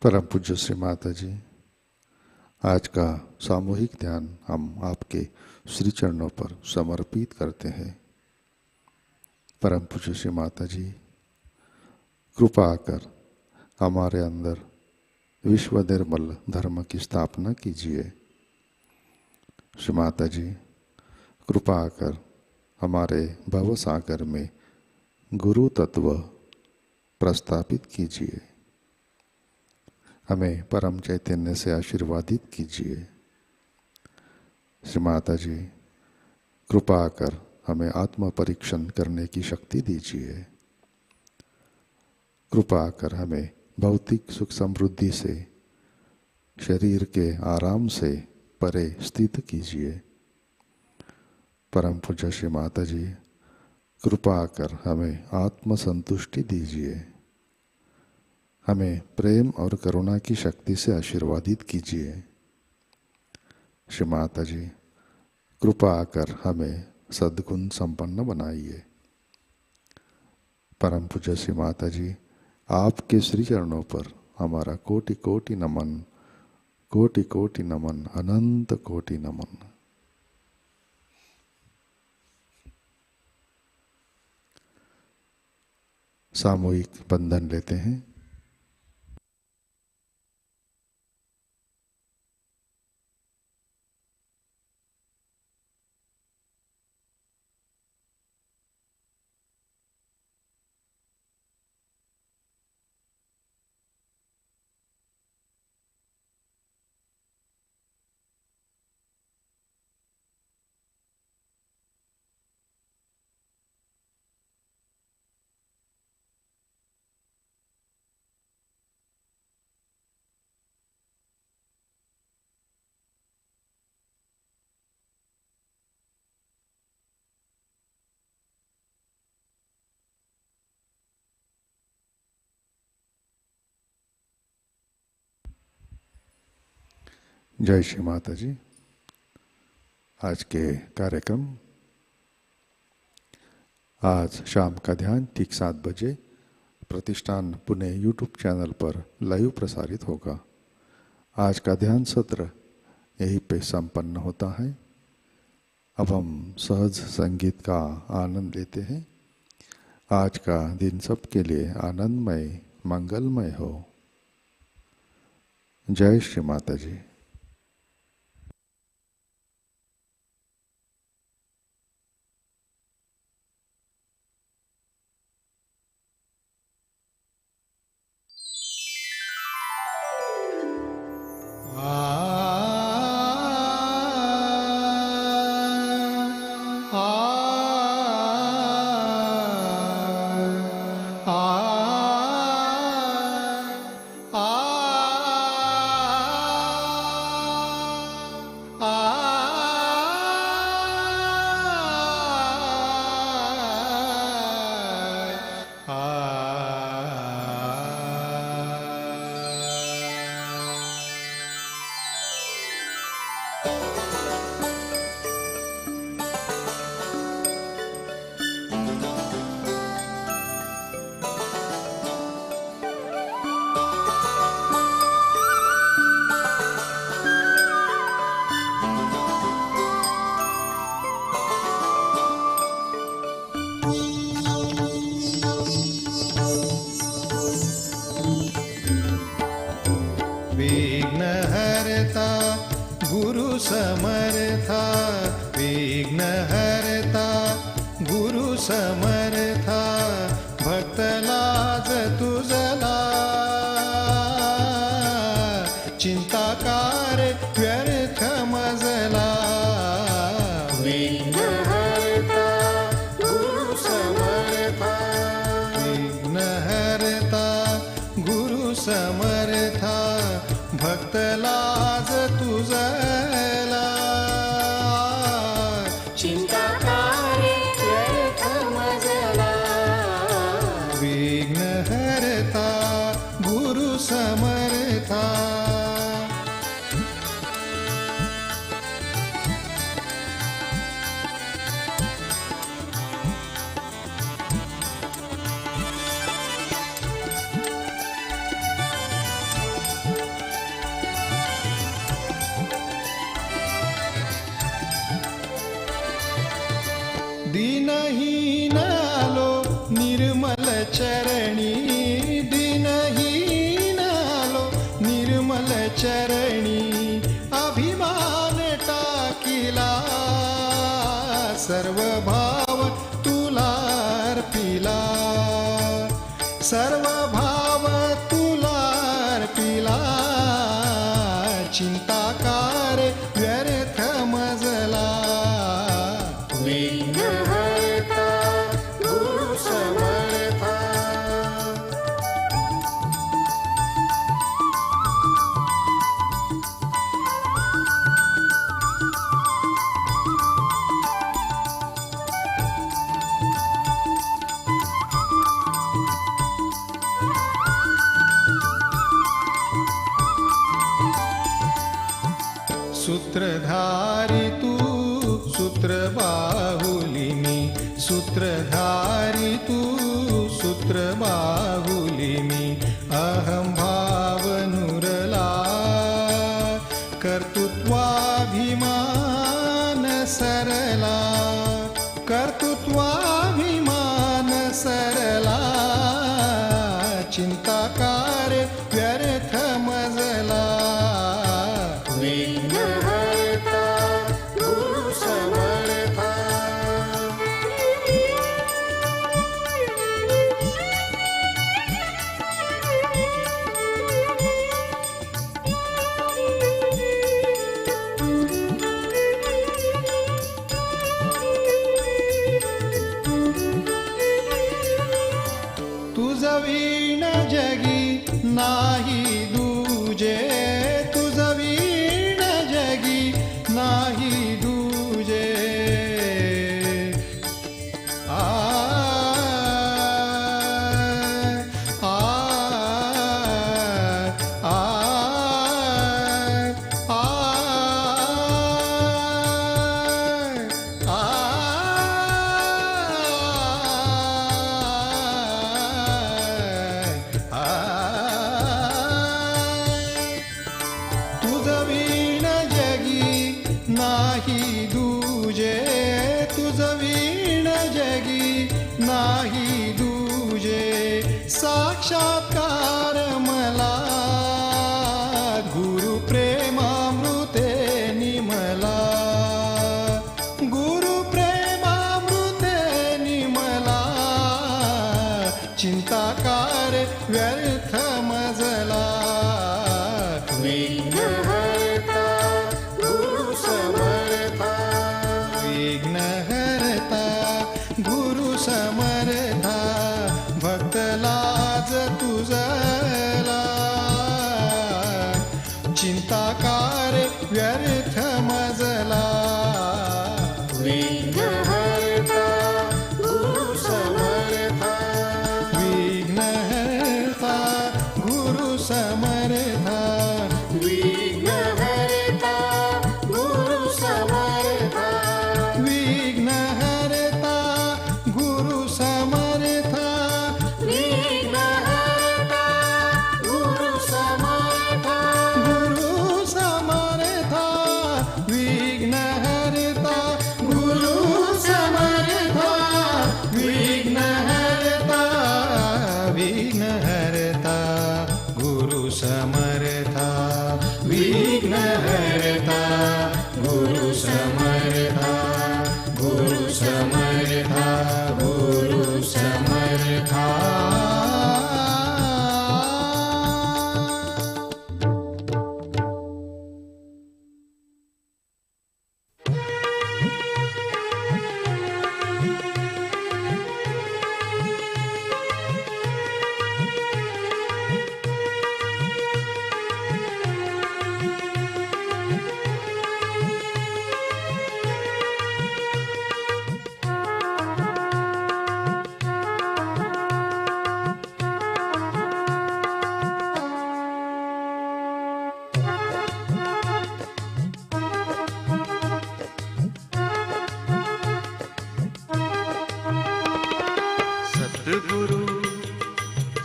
S1: परम पूज्य श्री माताजी, आज का सामूहिक ध्यान हम आपके श्री चरणों पर समर्पित करते हैं। परम पूज्य श्री माताजी, कृपा कर हमारे अंदर विश्व निर्मल धर्म की स्थापना कीजिए। श्री माताजी, कृपा कर हमारे भव सागर में गुरु तत्व प्रस्थापित कीजिए। हमें परम चैतन्य से आशीर्वादित कीजिए। श्री माताजी, कृपा कर हमें आत्म परीक्षण करने की शक्ति दीजिए। कृपा कर हमें भौतिक सुख समृद्धि से, शरीर के आराम से परे स्थित कीजिए। परम पूज्य श्री माताजी, कृपा कर हमें आत्म संतुष्टि दीजिए। हमें प्रेम और करुणा की शक्ति से आशीर्वादित कीजिए। श्री माताजी, कृपा कर हमें सद्गुण संपन्न बनाइए। परम पूज्य श्री माताजी, आपके श्री चरणों पर हमारा कोटि कोटि नमन, कोटि कोटि नमन, अनंत कोटि नमन। सामूहिक बंधन लेते हैं। जय श्री माता जी। आज के कार्यक्रम, आज शाम का ध्यान ठीक 7 बजे प्रतिष्ठान पुणे यूट्यूब चैनल पर लाइव प्रसारित होगा। आज का ध्यान सत्र यहीं पे संपन्न होता है। अब हम सहज संगीत का आनंद लेते हैं। आज का दिन सबके लिए आनंदमय, मंगलमय हो। जय श्री माता जी।
S5: विघ्नहर्ता गुरु समर्था, विघ्नहर्ता गुरु समर्था, भक्त लाज तुझला, चिंताकार व्यर्थ मजला। विघ्नहर्ता गुरु समर्था, विघ्नहर्ता गुरु समर्था, भक्त लाज तुझला, चिंताकारी व्यर्थ मजला। सर्व भाव तुला अर्पिला, सर्व भाव तुला अर्पिला, चिंता कारे व्यर्थ मजला.
S4: विघ्नहर्ता गुरु समर्था,
S5: सूत्रधारी तू सूत्र बाहुलिनी, सूत्रधारी तू सूत्र बाहुलिनी, अहं भाव नुरला, कर्तृत्वाभिमान सरला, कर्तृत्वाभिमान सरला, चिंता कार्य व्यर्थ मजला.
S4: विघ्नहर्ता गुरु समर्था,
S5: तुझ वीण जगी नाही दूजे, तुझ वीण जगी नाही दूजे. आ आ आ आ तुझ वीण जगी नाही दूजे, तुझ वीण जगी नाही दूजे. साक्षात्कार मला गुरु प्रेमामृते निमला, गुरु प्रेमामृते निमला, चिंता कार्य व्यर्थ मजला.
S4: विघ्नहर्ता गुरु समर्था,
S5: विघ्नहर्ता गुरु समर्था, भक्त लाज तुझला, चिंता कार्य व्यर्थ मजला.
S4: विघ्नहर्ता गुरु समर्था,
S5: विघ्नहर्ता गुरु समर्था,
S4: विघ्नहर्ता गुरु समर्था,
S5: विघ्नहर्ता गुरु समर्था,
S4: विघ्नहर्ता गुरु समर्था,
S5: गुरु समर्था, विघ्नहर्ता गुरु समर्था, विघ्नहर्ता, विघ्नहर्ता गुरु समर्था, विघ्नहर्ता गुरु समर्था, गुरु समर्था, गुरु समर्था.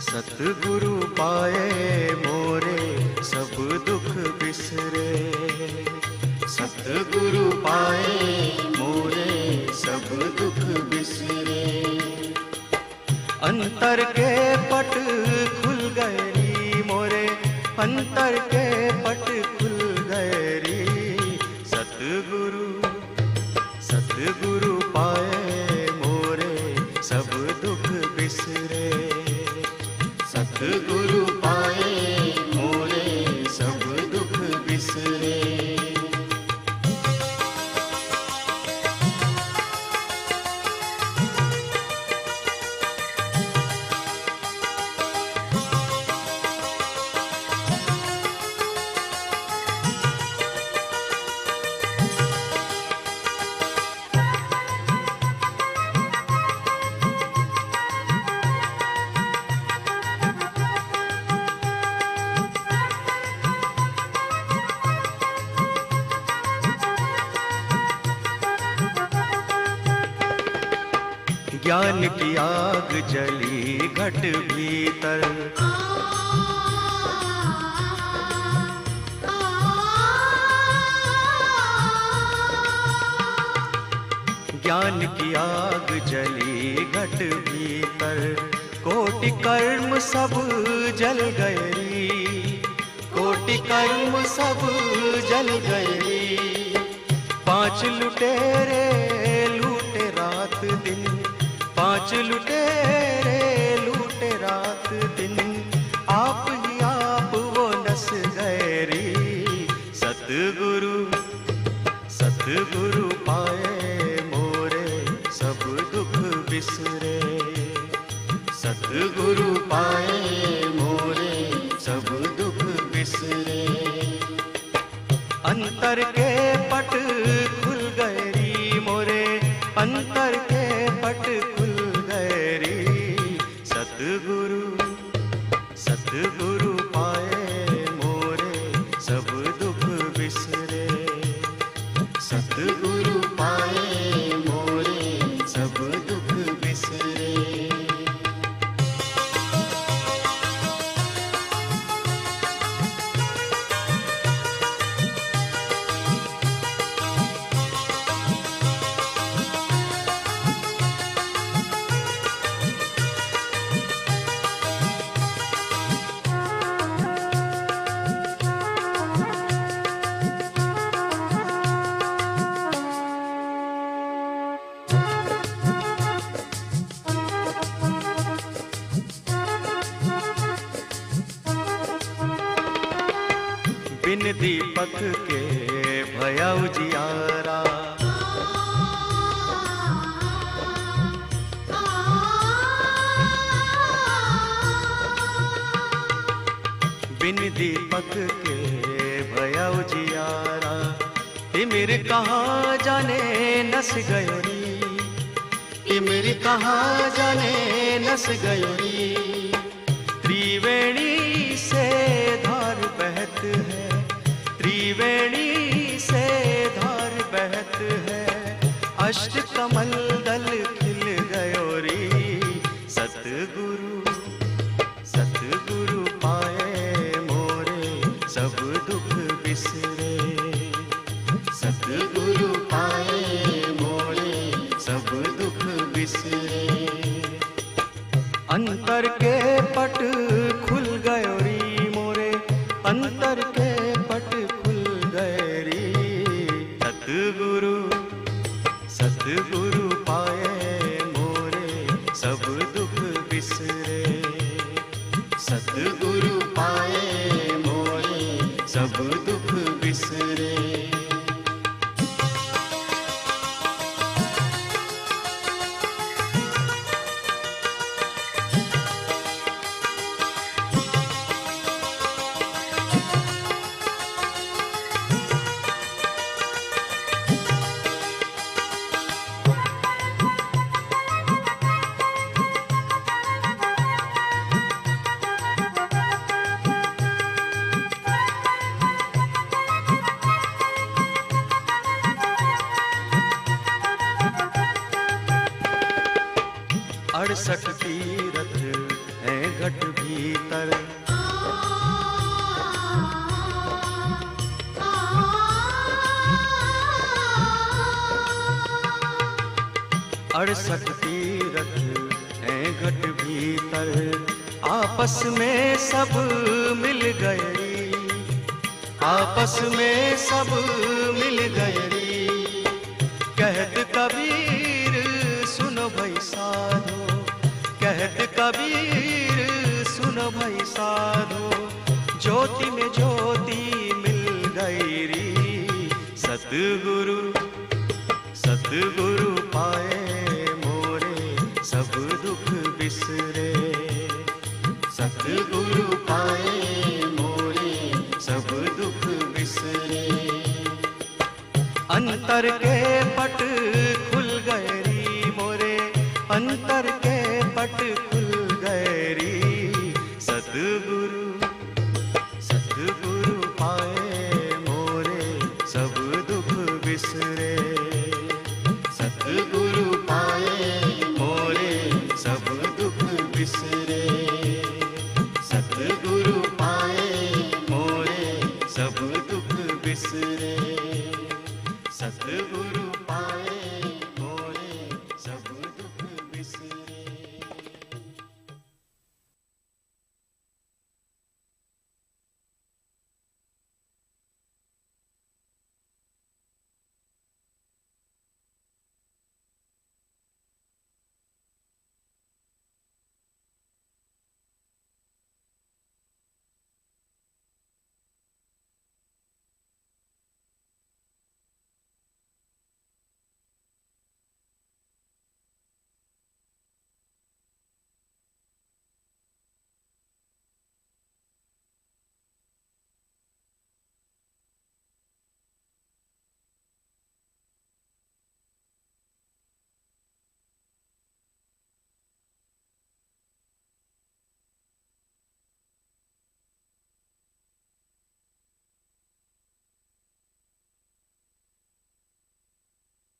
S6: सतगुरु पाए मोरे सब दुख बिसरे, सतगुरु पाए मोरे सब दुख बिसरे. अंतर के पट खुल गए री मोरे, अंतर के पट खुल गए री. सतगुरु सतगुरु ज्ञान की आग जली घट भीतर, ज्ञान की आग जली घट भीतर, कोटि कर्म सब जल गए, कोटि कर्म सब जल गए। पांच लुटेरे लूटे रात दिन, पांच लुटेरे लूटे रात दिन, आप ही आप वो नस गए रे। सतगुरु सतगुरु पाए मोरे सब दुख बिसरे, सतगुरु पाए मोरे सब दुख बिसरे। अंतर के पट खुल गए री मोरे, अंतर के पट खुल गए री। सतगुरु सतगुरु पाए मोरे सब दुख बिसरे, सतगुरु पाए मोरे सब दुख बिसरे। बिन दीपक के भया उजियारा, बिन दीपक के भया उजियारा। तिमिर कहाँ जाने नस गयोरी, तिमिर कहाँ जाने नस गयोरी। त्रिवेणी से धार बहत है, त्रिवेणी से धार बहत है। अष्ट कमल दल खिल गयो रे। सतगुरु सतगुरु पाए मोरे सब दुख बिसरे, सतगुरु पाए मोरे सब दुख बिसरे। अंतर के पट खुल गयो री मोरे, अंतर के पट खुल गए री। सतगुरु सतगुरु पाए मोरे सब दुख बिसरे, सतगुरु पाए मोरे सब दुख बिसरे। अड़सठ तीरथ है घट भीतर, अड़सठ तीरथ है घट भीतर। आपस में सब मिल गए, आपस में सब मिल गए। कहत कबीर सुनो भाई साधो, कहत कबीर सुनो भाई साधो। ज्योति में ज्योति मिल गई री। सतगुरु सतगुरु पाए मोरे सब दुख बिसरे, सतगुरु पाए मोरे सब दुख बिसरे। अंतर के पट खुल गए री मोरे, अंतर के पट खुल गए री। सतगुरु सतगुरु पाए मोरे सब दुख बिसरे, सतगुरु